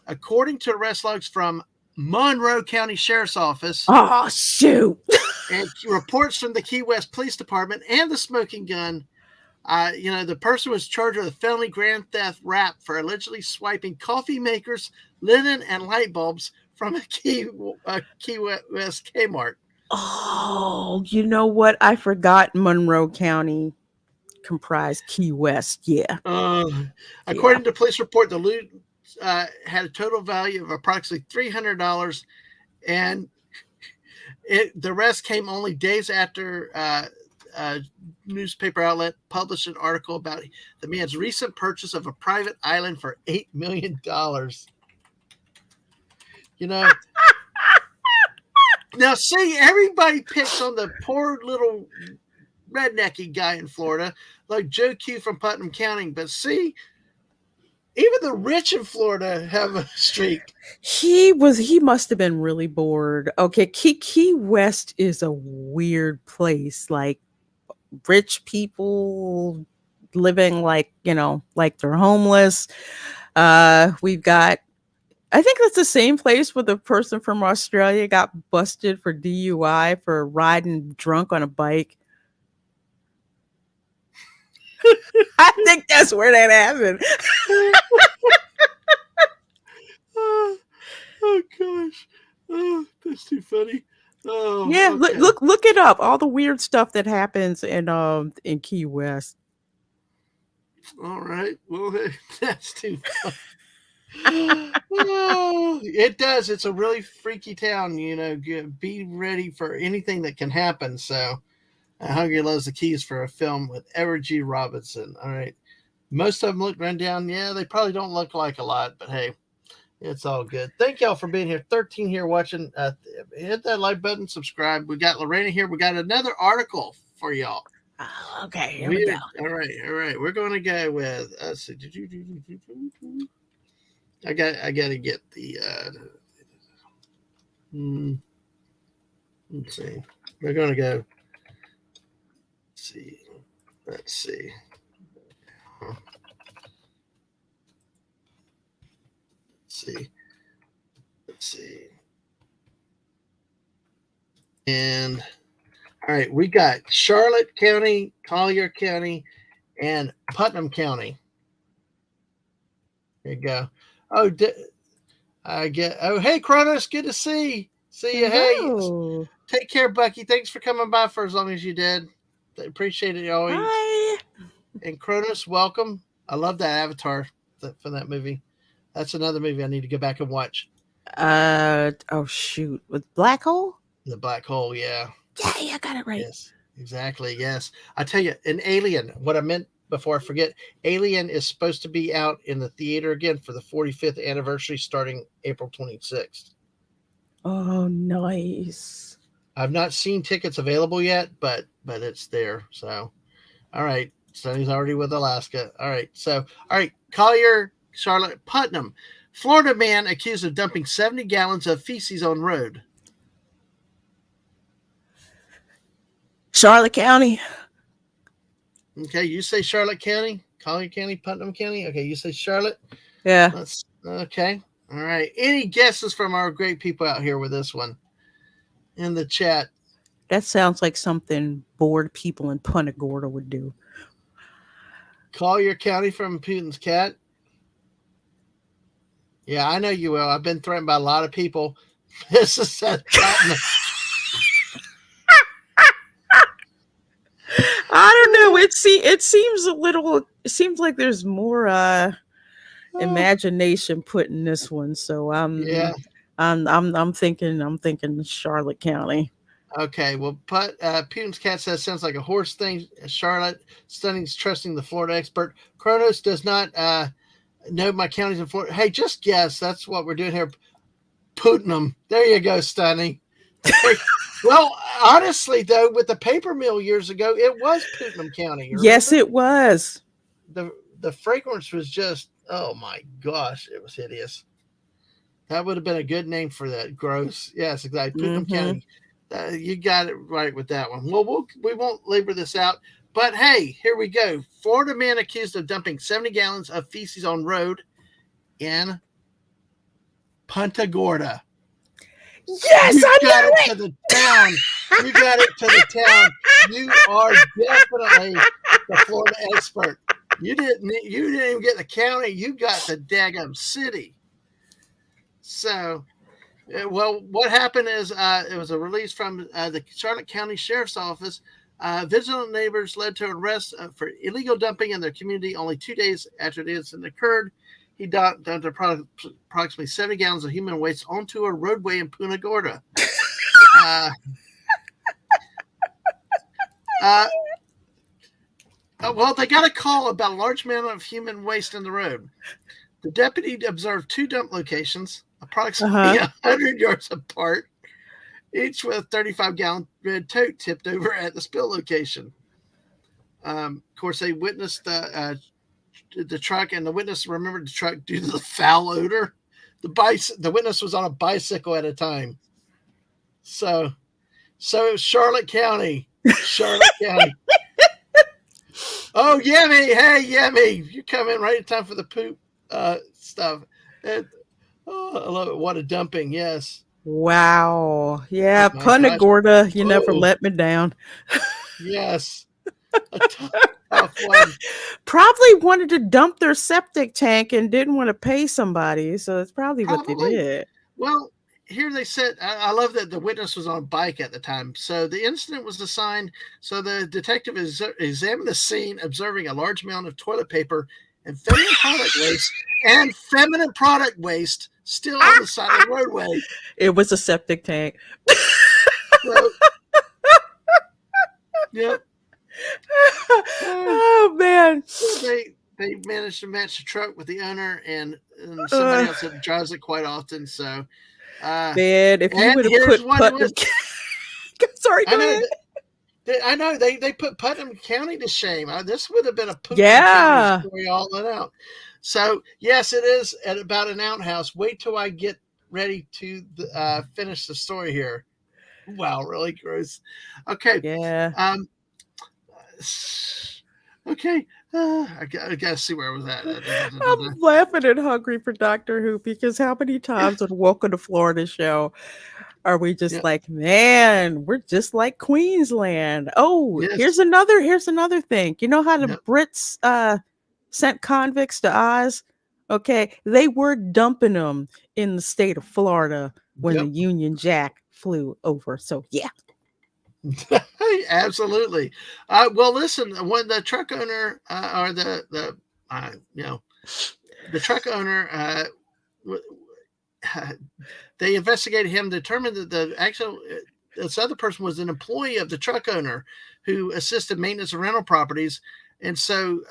According to arrest logs from Monroe County Sheriff's Office Oh shoot. and reports from the Key West Police Department and the smoking gun, the person was charged with a felony grand theft rap for allegedly swiping coffee makers, linen, and light bulbs from a Key West Kmart. Oh, you know what? I forgot Monroe County comprised Key West. Yeah. Yeah. According to police report, the loot had a total value of approximately $300, and the rest came only days after a newspaper outlet published an article about the man's recent purchase of a private island for $8 million. You know, now see, everybody picks on the poor little rednecky guy in Florida, like Joe Q from Putnam County, but see, even the rich in Florida have a streak. He must have been really bored. Okay, Key West is a weird place. Like rich people living like, like they're homeless. We've got I think that's the same place where the person from Australia got busted for DUI for riding drunk on a bike. I think that's where that happened. Oh gosh. Oh, that's too funny. Oh, Yeah, okay. look it up. All the weird stuff that happens in Key West. All right. Well, that's too funny. Oh, it does. It's a really freaky town. Be ready for anything that can happen. So, Hungry loves the keys for a film with Edward G. Robinson. All right. Most of them look run down. Yeah, they probably don't look like a lot, but hey, it's all good. Thank y'all for being here. 13 here watching. Hit that like button, subscribe. We got Lorena here. We got another article for y'all. Oh, okay, here we go. All right. We're going to go with. I got to get the. Let's see. We're going to go. Let's see. Let's see. Let's see. And all right, we got Charlotte County, Collier County, and Putnam County. There you go. Oh, I get. Oh, hey, Kronos, good to see you. Hey, Hello. take care, Bucky. Thanks for coming by for as long as you did. Appreciate it always. Hi. And Kronos, welcome. I love that avatar from that movie. That's another movie I need to go back and watch. Oh shoot. With Black Hole? The Black Hole, yeah. Yeah, I got it right. Yes, exactly. Yes. I tell you, an Alien, what I meant before I forget, Alien is supposed to be out in the theater again for the 45th anniversary starting April 26th. Oh, nice. I've not seen tickets available yet, but it's there. So, all right. Sonny's already with Alaska. All right. So, all right. Collier, Charlotte, Putnam. Florida man accused of dumping 70 gallons of feces on road. Charlotte County. Okay, you say Charlotte County, Collier County, Putnam County. Okay, you say Charlotte. Yeah. Let's okay. All right. Any guesses from our great people out here with this one in the chat? That sounds like something bored people in Punta Gorda would do. Collier County from Putin's cat. Yeah, I know you will. I've been threatened by a lot of people. This is I don't know. It seems a little. It seems like there's more imagination put in this one. So yeah. I'm thinking Charlotte County. Okay, well, Putin's cat says sounds like a horse thing. Charlotte, Stunning's trusting the Florida expert. Kronos does not know my counties in Florida. Hey, just guess. That's what we're doing here. Putnam. There you go, Stunning. Well, honestly, though, with the paper mill years ago, it was Putnam County. Yes, it was. The fragrance was just, oh my gosh, it was hideous. That would have been a good name for that. Gross. Yes, exactly. Putnam County. You got it right with that one. Well, we won't labor this out. But hey, here we go. Florida man accused of dumping 70 gallons of feces on road in Punta Gorda. Yes, you got it to the town. You got it to the town. You are definitely the Florida expert. You didn't even get the county. You got the daggum city. So, well, what happened is it was a release from the Charlotte County Sheriff's Office. Vigilant neighbors led to arrest for illegal dumping in their community only 2 days after the incident occurred. He dumped approximately 70 gallons of human waste onto a roadway in Punta Gorda. Well, they got a call about a large amount of human waste in the road. The deputy observed 2 dump locations, approximately 100 yards apart, each with a 35-gallon red tote tipped over at the spill location. Of course, they witnessed the truck, and the witness remembered the truck due to the foul odor. The witness was on a bicycle at a time. So it was Charlotte County. Charlotte County. Oh, Yemi. Hey, Yemi. You come in right in time for the poop stuff. I love it. What a dumping. Yes. Wow. Yeah, Oh, Punta Gorda, you never let me down. Yes. A tough one. Probably wanted to dump their septic tank and didn't want to pay somebody. So that's probably what they did. Well, here they said, I love that the witness was on a bike at the time. So the incident was assigned. So the detective examined the scene, observing a large amount of toilet paper and feminine product waste still on the side of the roadway. It was a septic tank. So, yep. Oh man. They managed to match the truck with the owner and somebody else that drives it quite often. So man, if you would have put Putnam sorry, go ahead. I know they put Putnam County to shame. This would have been a Putnam County story all that out. So yes, it is at about an outhouse. Wait till I get ready to finish the story here. Wow, really gross. Okay. Yeah. Okay. I gotta see where I was at. I'm laughing and hungry for Doctor Who because how many times on Welcome to Florida show are we just Yep. like, man, we're just like Queensland. Oh, Yes. here's another thing. You know how the Yep. Brits sent convicts to Oz? Okay, they were dumping them in the state of Florida when the Yep. Union Jack flew over. So yeah. Absolutely. Well, listen. When the truck owner or you know the truck owner they investigated him, determined that the actual this other person was an employee of the truck owner who assisted maintenance of rental properties, and so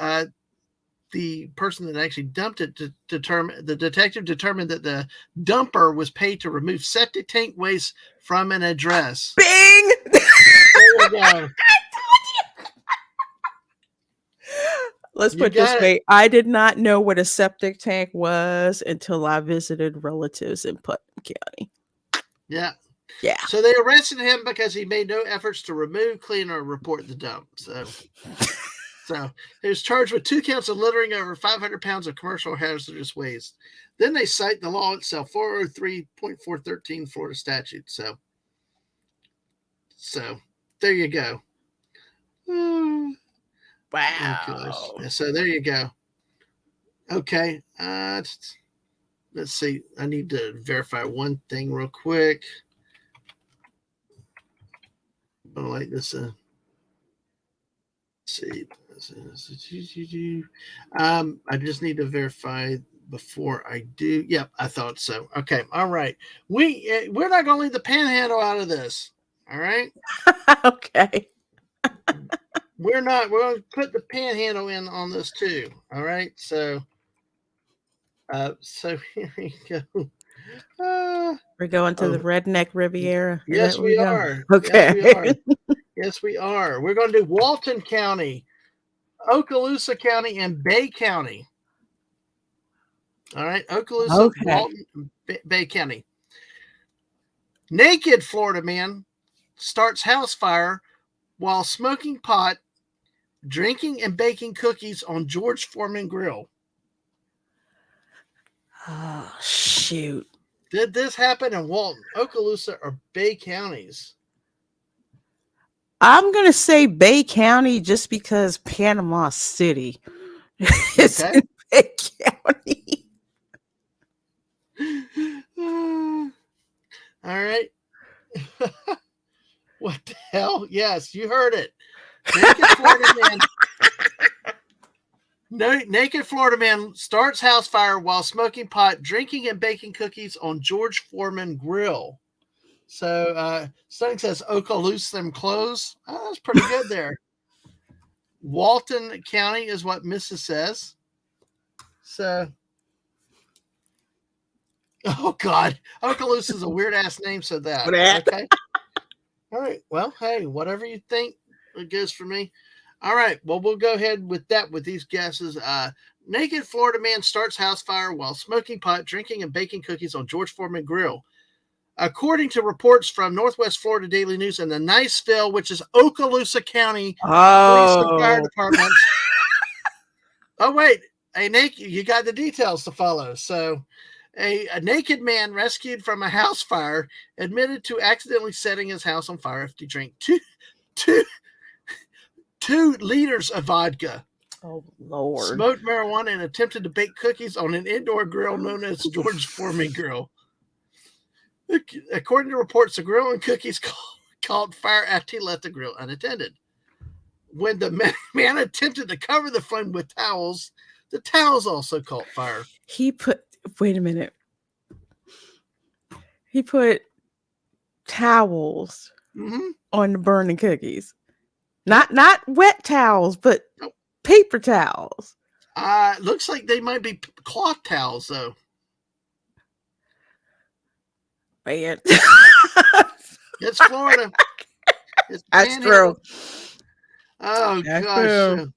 the person that actually dumped it the detective determined that the dumper was paid to remove septic tank waste from an address. Bing! There you go. Let's You put this got it. way. I did not know what a septic tank was until I visited relatives in Putnam County. Yeah. Yeah. So they arrested him because he made no efforts to remove, clean, or report the dump. So he was charged with 2 counts of littering over 500 pounds of commercial hazardous waste. Then they cite the law itself, 403.413 Florida statute. So there you go. Oh gosh. Wow. So there you go. Okay. Let's see. I need to verify one thing real quick. I don't like this. Let's see. I just need to verify before I do. Yep, I thought so. Okay. All right. We're not going to leave the panhandle out of this. All right. Okay. We're not. We're going to put the panhandle in on this too. All right. So here we go. We're going to the Redneck Riviera. Is that Yes, where we're we going? are. Yes, we Okay. are. Yes, we are. We're going to do Walton County, Okaloosa County, and Bay County. All right. Okaloosa, Okay. Walton, Bay County. Naked Florida man starts house fire while smoking pot, drinking and baking cookies on George Foreman grill. Oh, shoot. Did this happen in Walton, Okaloosa, or Bay counties? I'm going to say Bay County just because Panama City is Okay. in Bay County. All right. What the hell? Yes, you heard it. Naked Florida man starts house fire while smoking pot, drinking and baking cookies on George Foreman grill. So something says Okaloosa them clothes. Oh, that's pretty good there. Walton County is what Mrs. says. So, oh God, Okaloosa is a weird ass name. So that okay. All right. Well, hey, whatever you think goes for me. All right. Well, we'll go ahead with that with these guesses. Naked Florida man starts house fire while smoking pot, drinking and baking cookies on George Foreman grill. According to reports from Northwest Florida Daily News and the Niceville, which is Okaloosa County Police and Fire Oh. Departments. Oh, wait. You got the details to follow. So, a naked man rescued from a house fire admitted to accidentally setting his house on fire after he drank two liters of vodka. Oh, Lord. Smoked marijuana and attempted to bake cookies on an indoor grill known as George Foreman Grill. According to reports, the grill and cookies caught fire after he left the grill unattended. When the man attempted to cover the flame with towels, the towels also caught fire. Wait a minute. He put towels on the burning cookies. Not wet towels, but paper towels. Looks like they might be cloth towels, though. Man. It's Florida. It's That's true. Oh, That's gosh. true.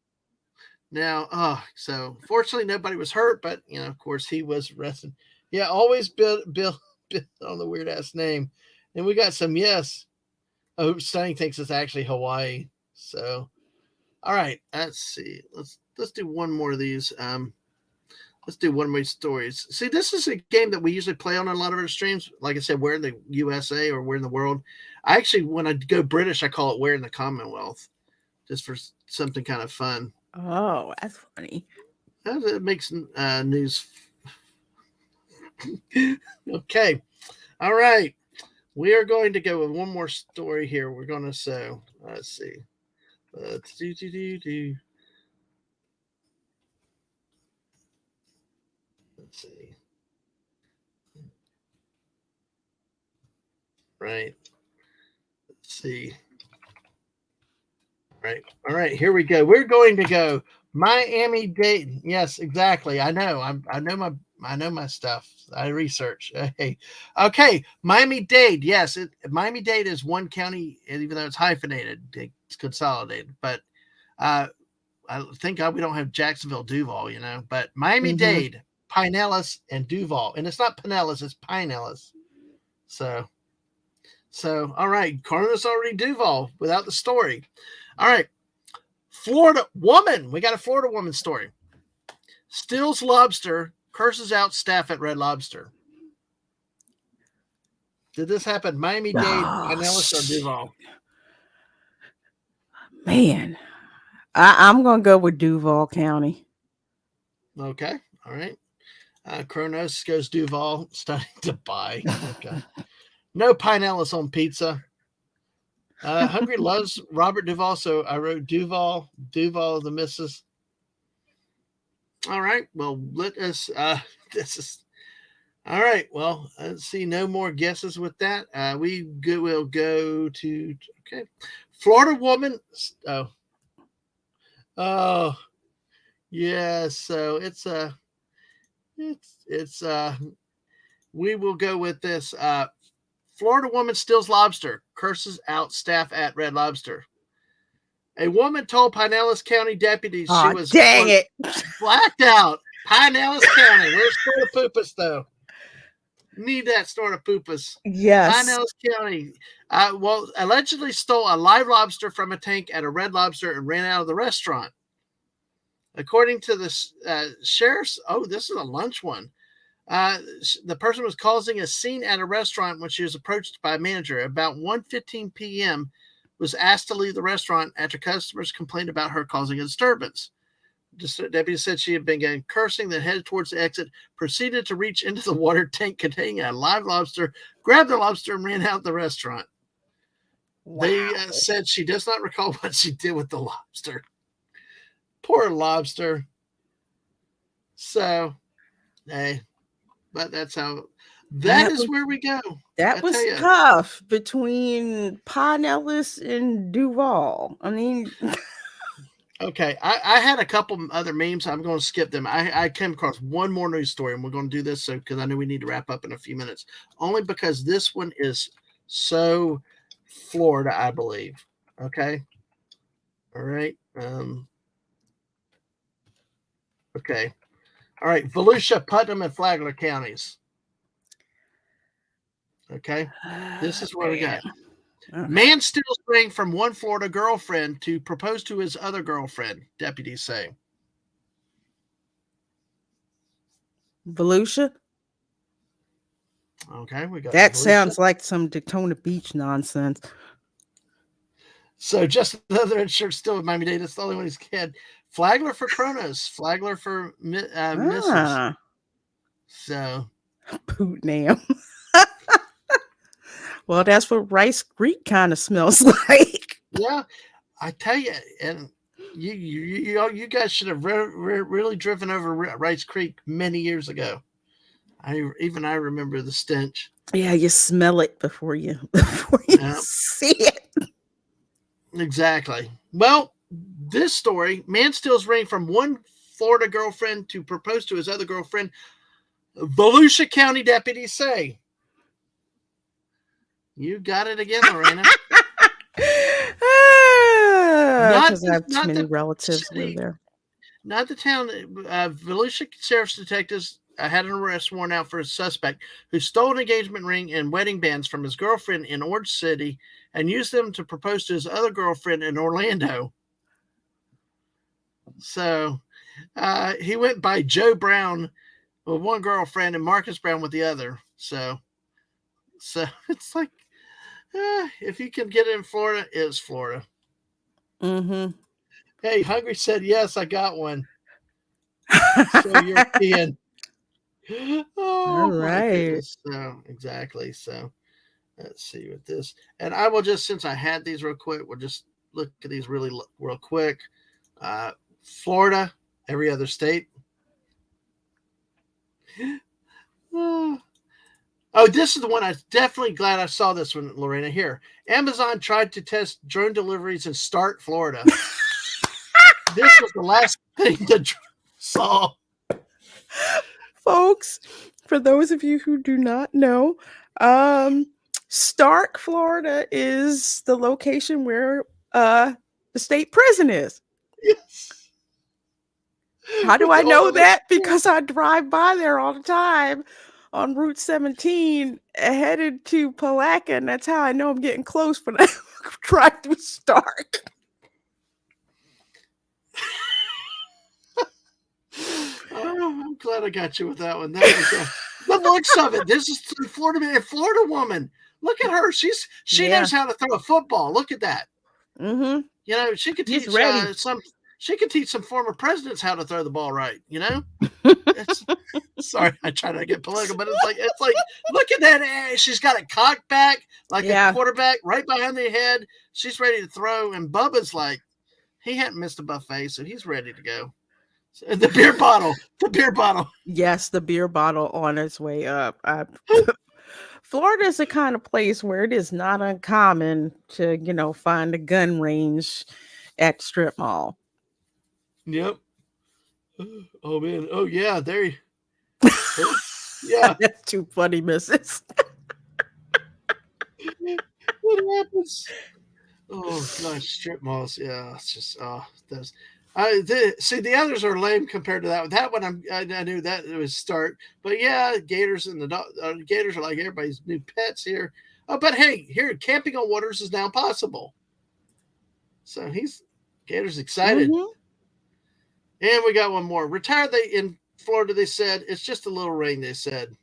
Now, so fortunately nobody was hurt, but, of course he was arrested. Yeah, always Bill on the weird ass name. And we got some yes. Oh, Stunning thinks it's actually Hawaii. So, all right, let's see. let's do one more of these. Let's do one more stories. See, this is a game that we usually play on a lot of our streams. Like I said, where in the USA or where in the world. I actually, when I go British, I call it where in the Commonwealth, just for something kind of fun. Oh, that's funny. It makes news. Okay. All right. We are going to go with one more story here. We're going to let's see. Let's see. Right. Let's see. Right. All right. Here we go. We're going to go Miami-Dade. Yes, exactly. I know. I know my stuff. I research. Hey. Okay. Miami-Dade. Yes. Miami-Dade is one county, even though it's hyphenated, it's consolidated. But I think we don't have Jacksonville, Duval, but Miami-Dade, Pinellas, and Duval. And it's not Pinellas, it's Pinellas. So, all right. Coroner's already Duval without the story. All right. Florida woman. We got a Florida woman story. Steals lobster, curses out staff at Red Lobster. Did this happen? Miami-Dade, Pinellas, or Duval? Man, I'm going to go with Duval County. Okay. All right. Kronos goes Duval, starting to buy. Okay. No Pinellas on pizza. Hungry loves Robert Duvall, so I wrote Duval the missus. All right. Well, let us. This is all right. Well, let's see. No more guesses with that. We'll go to Florida woman. Oh, yeah. So we will go with this. Florida woman steals lobster, curses out staff at Red Lobster. A woman told Pinellas County deputies she was blacked out. Pinellas County. Where's Stortopoopas, though? Need that Stortopoopas. Yes. Pinellas County. Allegedly stole a live lobster from a tank at a Red Lobster and ran out of the restaurant. According to the sheriff's, this is a lunch one. The person was causing a scene at a restaurant when she was approached by a manager. About 1:15 p.m., was asked to leave the restaurant after customers complained about her causing a disturbance. The deputy said she had been cursing, then headed towards the exit, proceeded to reach into the water tank containing a live lobster, grabbed the lobster, and ran out of the restaurant. Wow. They said she does not recall what she did with the lobster. Poor lobster. So, hey. But that's how. That is where we go. That was tough between Pinellas and Duval. I mean, okay. I had a couple other memes. I'm going to skip them. I came across one more news story, and we're going to do this because I know we need to wrap up in a few minutes. Only because this one is so Florida, I believe. Okay. All right. Okay. All right, Volusia, Putnam, and Flagler counties. Okay, this is where we got. Okay. Man steals ring from one Florida girlfriend to propose to his other girlfriend, deputies say. Volusia? Okay, we got that. Volusia. Sounds like some Daytona Beach nonsense. So just another insurance still with Miami-Dade. That's the only one he's had. Flagler for Kronos. Flagler for misses. So. Pootnam. Well, that's what Rice Creek kind of smells like. Yeah, I tell you, and you guys should have really driven over Rice Creek many years ago. I remember the stench. Yeah, you smell it before you see it. Exactly. Well, this story, man steals ring from one Florida girlfriend to propose to his other girlfriend. Volusia County deputies say. You got it again, Lorena. Because I have too many relatives live there. Not the town. Volusia Sheriff's detectives had an arrest warrant out for a suspect who stole an engagement ring and wedding bands from his girlfriend in Orange City and used them to propose to his other girlfriend in Orlando. So He went by Joe Brown with one girlfriend and Marcus Brown with the other. So it's like, if you can get it in Florida, it's Florida. Mm-hmm. Hey, Hungry said yes, I got one. So European. All Oh my right. goodness. So exactly. So let's see what this. And I will just, since I had these real quick, we'll just look at these real quick. Uh, Florida, every other state. Oh, this is the one. I'm definitely glad I saw this one, Lorena. Here, Amazon tried to test drone deliveries in Start, Florida. This was the last thing that saw. Folks, for those of you who do not know, um, Stark, Florida is the location where the state prison is. Yes, How do with I all know of it. that? Because I drive by there all the time on Route 17 headed to Palaca, and that's how I know I'm getting close when I drive through Stark. Oh, I'm glad I got you with that one. That was the looks of it. This is a Florida woman. Look at her. She Yeah. knows how to throw a football. Look at that. Mm-hmm. You know, she could He's teach ready. some. She could teach some former presidents how to throw the ball right. You know, it's sorry, I try to get political, but it's like look at that. She's got it cocked back like a Yeah. quarterback, right behind the head. She's ready to throw, and Bubba's like he hadn't missed a buffet, so he's ready to go. So, the beer bottle. Yes, the beer bottle on its way up. Florida is the kind of place where it is not uncommon to, find a gun range at strip mall. Yep. Oh man. Oh yeah. There. Oh, yeah. That's too funny, missus. What happens? Oh gosh, strip malls. Yeah, it's just those. See the others are lame compared to that one. That one I knew that it was Start, but yeah, Gators and Gators are like everybody's new pets here. Oh, but hey, here camping on waters is now possible. So Gators excited, Hmm. and we got one more. Retired they in Florida. They said it's just a little rain. They said,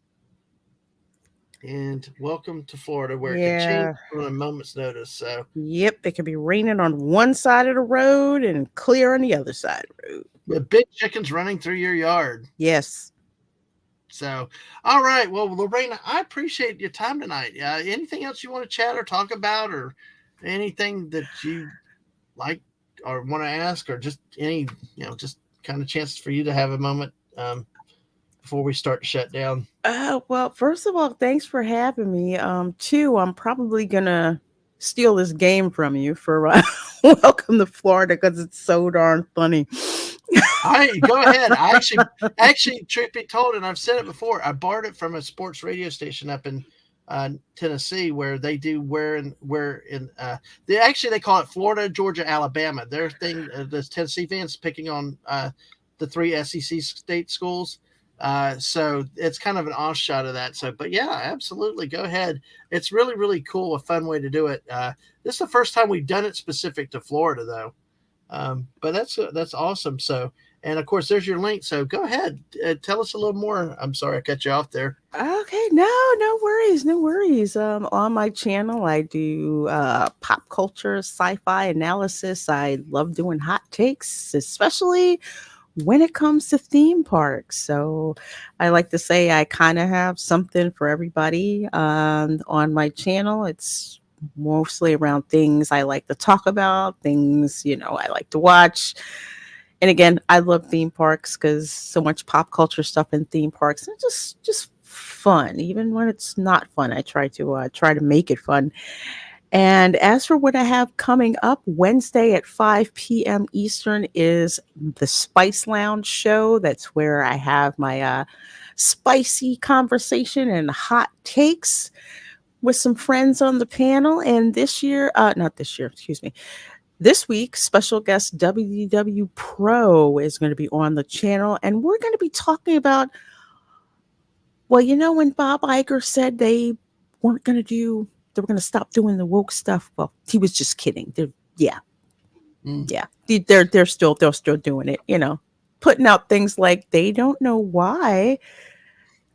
and welcome to Florida, where it can change Yeah. on a moment's notice. So Yep. It could be raining on one side of the road and clear on the other side of the road. the big chickens running through your yard. Yes. So, all right. Well, Lorena, I appreciate your time tonight. Anything else you want to chat or talk about, or anything that you like or want to ask, or just any, just kind of chances for you to have a moment before we start to shut down? Well, first of all, thanks for having me. Two, I'm probably gonna steal this game from you for Welcome to Florida because it's so darn funny. I go ahead. Actually, truth be told, and I've said it before, I borrowed it from a sports radio station up in Tennessee, where they do they call it Florida, Georgia, Alabama. Their thing, the Tennessee fans picking on the three SEC state schools. So it's kind of an offshot of that. So, but yeah, absolutely, go ahead. It's really really cool, a fun way to do it. This is the first time we've done it specific to Florida, though. But that's awesome. So, and of course, there's your link. So go ahead, tell us a little more. I'm sorry I cut you off there. Okay, no worries, no worries. On my channel, I do pop culture, sci-fi analysis. I love doing hot takes, especially when it comes to theme parks. So I like to say I kind of have something for everybody on my channel. It's mostly around things I like to talk about, things, I like to watch. And again, I love theme parks because so much pop culture stuff in theme parks, and just fun. Even when it's not fun, I try to make it fun. And as for what I have coming up, Wednesday at 5 p.m. Eastern is the Spice Lounge show. That's where I have my spicy conversation and hot takes with some friends on the panel. And this year, not this year, excuse me. This week, special guest WDW Pro is going to be on the channel, and we're going to be talking about, well, when Bob Iger said weren't going to they were going to stop doing the woke stuff. Well, he was just kidding. Yeah, Mm. yeah, they're still doing it. putting out things like they don't know why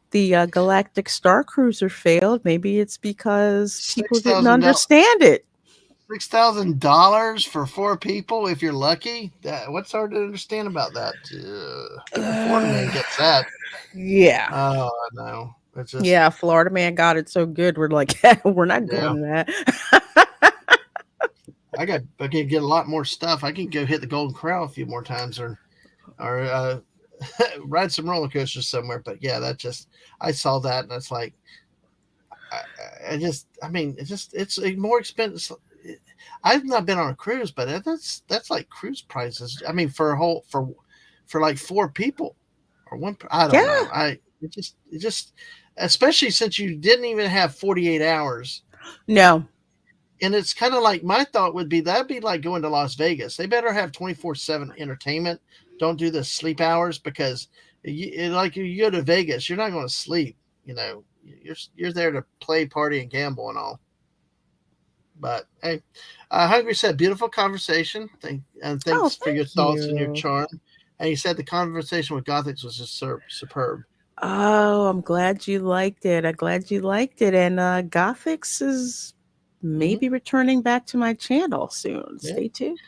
the Galactic Star Cruiser failed. Maybe it's because people Six didn't thousand dollars. understand it. $6,000 for four people if you're lucky. What's hard to understand about that? Even Florida man Uh, gets that. yeah. Oh no, it's just Yeah, Florida man got it so good. We're like, we're not yeah. going to that. I can get a lot more stuff. I can go hit the Golden Corral a few more times, or ride some roller coasters somewhere. But yeah, that just I saw that and it's like I mean it's more expensive. I've not been on a cruise, but that's like cruise prices. I mean for a whole for like four people or one. I don't Yeah. know. It just especially since you didn't even have 48 hours. No. And it's kind of like my thought would be that'd be like going to Las Vegas. They better have 24/7 entertainment. Don't do the sleep hours because like you go to Vegas, you're not going to sleep. You know, you're there to play, party, and gamble and all. But hey, Hungry said, beautiful conversation. And Oh, thanks for your thank thoughts and your you. charm. And he said the conversation with Gothics was just superb. Oh, I'm glad you liked it. I'm glad you liked it. And Gothics is Hmm. maybe returning back to my channel soon. Yeah. Stay tuned.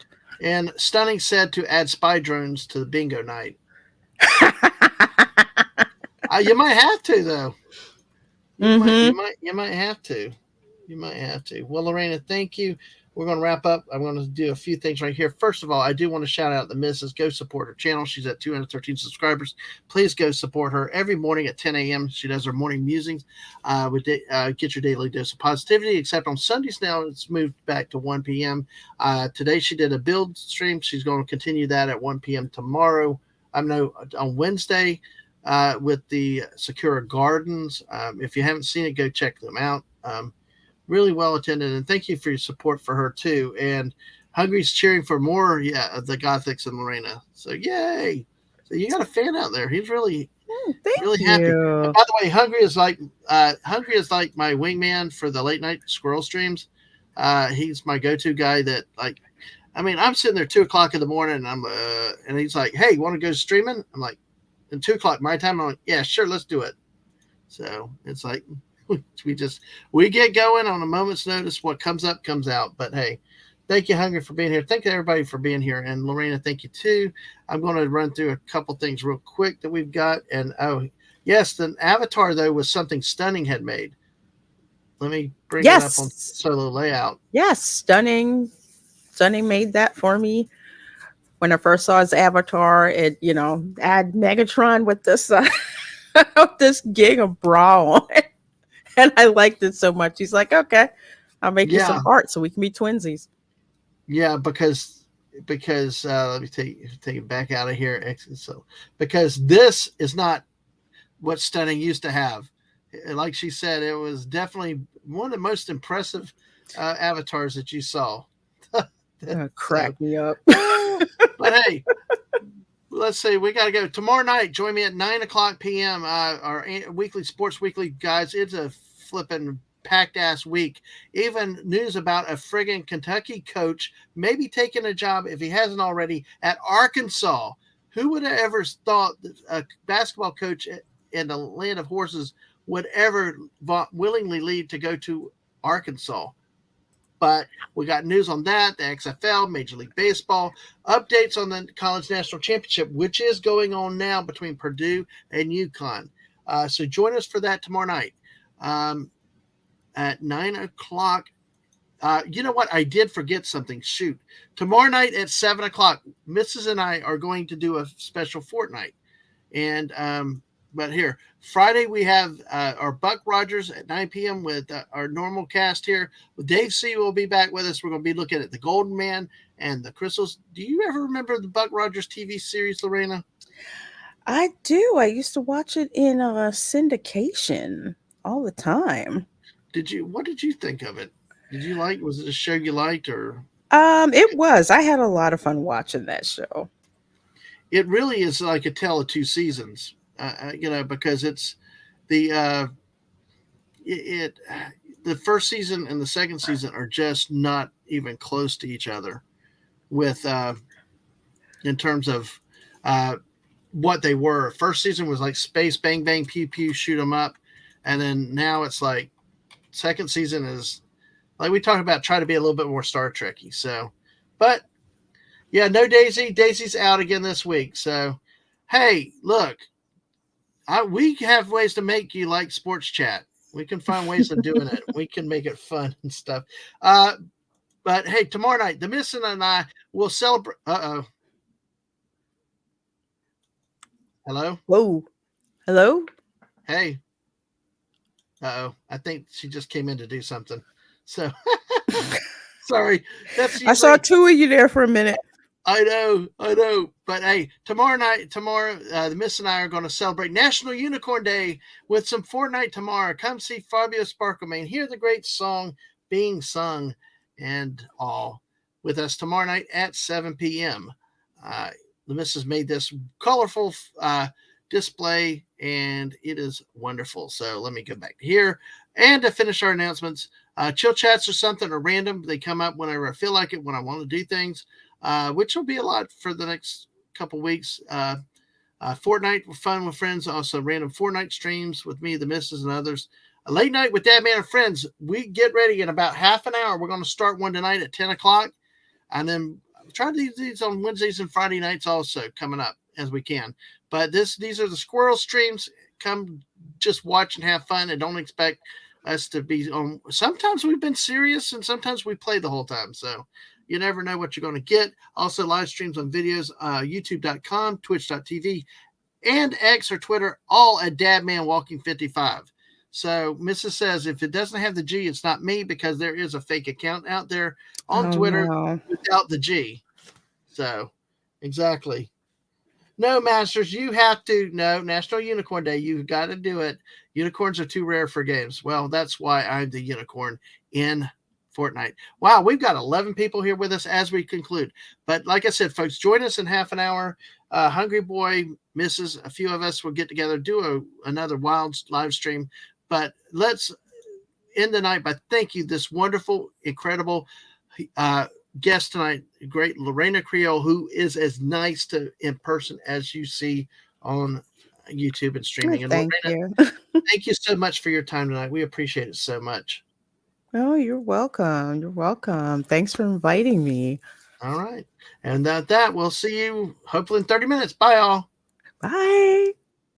And Stunning said to add spy drones to the bingo night. You might have to though. Mm-hmm. You might have to. You might have to. Well, Lorena, thank you. We're going to wrap up. I'm going to do a few things right here. First of all, I do want to shout out the Mrs. Go support her channel. She's at 213 subscribers. Please go support her every morning at 10 a.m. She does her morning musings get your daily dose of positivity, except on Sundays now it's moved back to 1 p.m. Today she did a build stream. She's going to continue that at 1 p.m. tomorrow. On Wednesday with the Sakura Gardens. If you haven't seen it, go check them out. Really well attended, and thank you for your support for her too. And Hungry's cheering for more, of the Gothics and Lorena. So yay! So you got a fan out there. He's Thank really happy. And you. by the way, Hungry is like my wingman for the late night squirrel streams. He's my go-to guy. That like, I mean, I'm sitting there 2 o'clock in the morning, and and he's like, "Hey, you want to go streaming?" I'm like, "And 2 o'clock my time." I'm like, "Yeah, sure, let's do it." So it's like we get going on a moment's notice. What comes up comes out. But hey, thank you, Hungry, for being here. Thank you, everybody, for being here. And Lorena, thank you too. I'm going to run through a couple things real quick that we've got. And oh, yes, the avatar though was something Stunning had made. Let me bring it up on Yes. solo layout. Yes. Stunning. Stunning made that for me. When I first saw his avatar, it, had Megatron with this this gig of bra on it. And I liked it so much. He's like, okay, I'll make you Yeah, some art so we can be twinsies. yeah, because let me take it back out of here. So because this is not what Stunning used to have. Like she said, it was definitely one of the most impressive avatars that you saw. So, Crack me up. but hey, let's see. We got to go tomorrow night. Join me at 9 o'clock p.m. Our weekly sports weekly, guys. It's a flipping packed ass week. Even news about a friggin' Kentucky coach maybe taking a job if he hasn't already at Arkansas. Who would have ever thought that a basketball coach in the land of horses would ever willingly leave to go to Arkansas? But we got news on that, the XFL, Major League Baseball, updates on the College National Championship, which is going on now between Purdue and UConn. So join us for that tomorrow night at 9 o'clock. You know what? I did forget something. Shoot. Tomorrow night at 7 o'clock, Mrs. and I are going to do a special fortnight. And but here Friday we have our Buck Rogers at 9 p.m. with our normal cast here. Dave C will be back with us. We're going to be looking at the Golden Man and the Crystals. Do you ever remember the Buck Rogers TV series, Lorena? I do. I used to watch it in syndication all the time. Did you? What did you think of it? Did you like? Was it a show you liked, or It was. I had a lot of fun watching that show. it really is like a tale of two seasons? Because it's the it the first season and the second season are just not even close to each other with in terms of uh, what they were. First season was like space bang bang pew pew shoot 'em up, and then now it's like second season is like we talked about try to be a little bit more Star Trekky. So, but yeah, no Daisy. Daisy's out again this week. So, hey, look, we have ways to make you like sports chat. We can find ways of doing it. We can make it fun and stuff. Uh, but hey, tomorrow night, the Missin and I will celebrate. Oh. Hello? Whoa. Hello? Hey. Oh. I think she just came in to do something. So, sorry. That's I saw usually. two of you there for a minute. I know. But hey, tomorrow, the Miss and I are going to celebrate National Unicorn Day with some Fortnite tomorrow. Come see Fabio Sparklemane, hear the great song being sung and all with us tomorrow night at 7 p.m. The Missus made this colorful display, and it is wonderful. So let me go back here. And to finish our announcements, chill chats or something are random. They come up whenever I feel like it, when I want to do things. Which will be a lot for the next couple weeks. Fortnite fun with friends, also random Fortnite streams with me, the missus, and others. A late night with Dad, Man, and friends. We get ready in about half an hour. We're going to start one tonight at 10 o'clock, and then try to do these on Wednesdays and Friday nights also coming up as we can. But these are the squirrel streams. Come just watch and have fun, and don't expect us to be on. Sometimes we've been serious, and sometimes we play the whole time. So you never know what you're going to get. Also, live streams on videos, youtube.com, twitch.tv, and X or Twitter, all at DadmanWalking55. So, Mrs. says if it doesn't have the G, it's not me, because there is a fake account out there on Oh Twitter no. without the G. So, exactly. No, Masters, you have to. No, National Unicorn Day, you've got to do it. Unicorns are too rare for games. Well, that's why I'm the unicorn in Fortnite. Wow, we've got 11 people here with us as we conclude. But like I said, folks, join us in half an hour. Hungry Boy, Mrs., a few of us will get together, do another wild live stream. But let's end the night by thank you, this wonderful, incredible guest tonight, great Reina Creole, who is as nice to in person as you see on YouTube and streaming. And Thank Lorena, you. thank you so much for your time tonight. We appreciate it so much. Oh, you're welcome. You're welcome. Thanks for inviting me. All right. And that we'll see you hopefully in 30 minutes. Bye, all. Bye.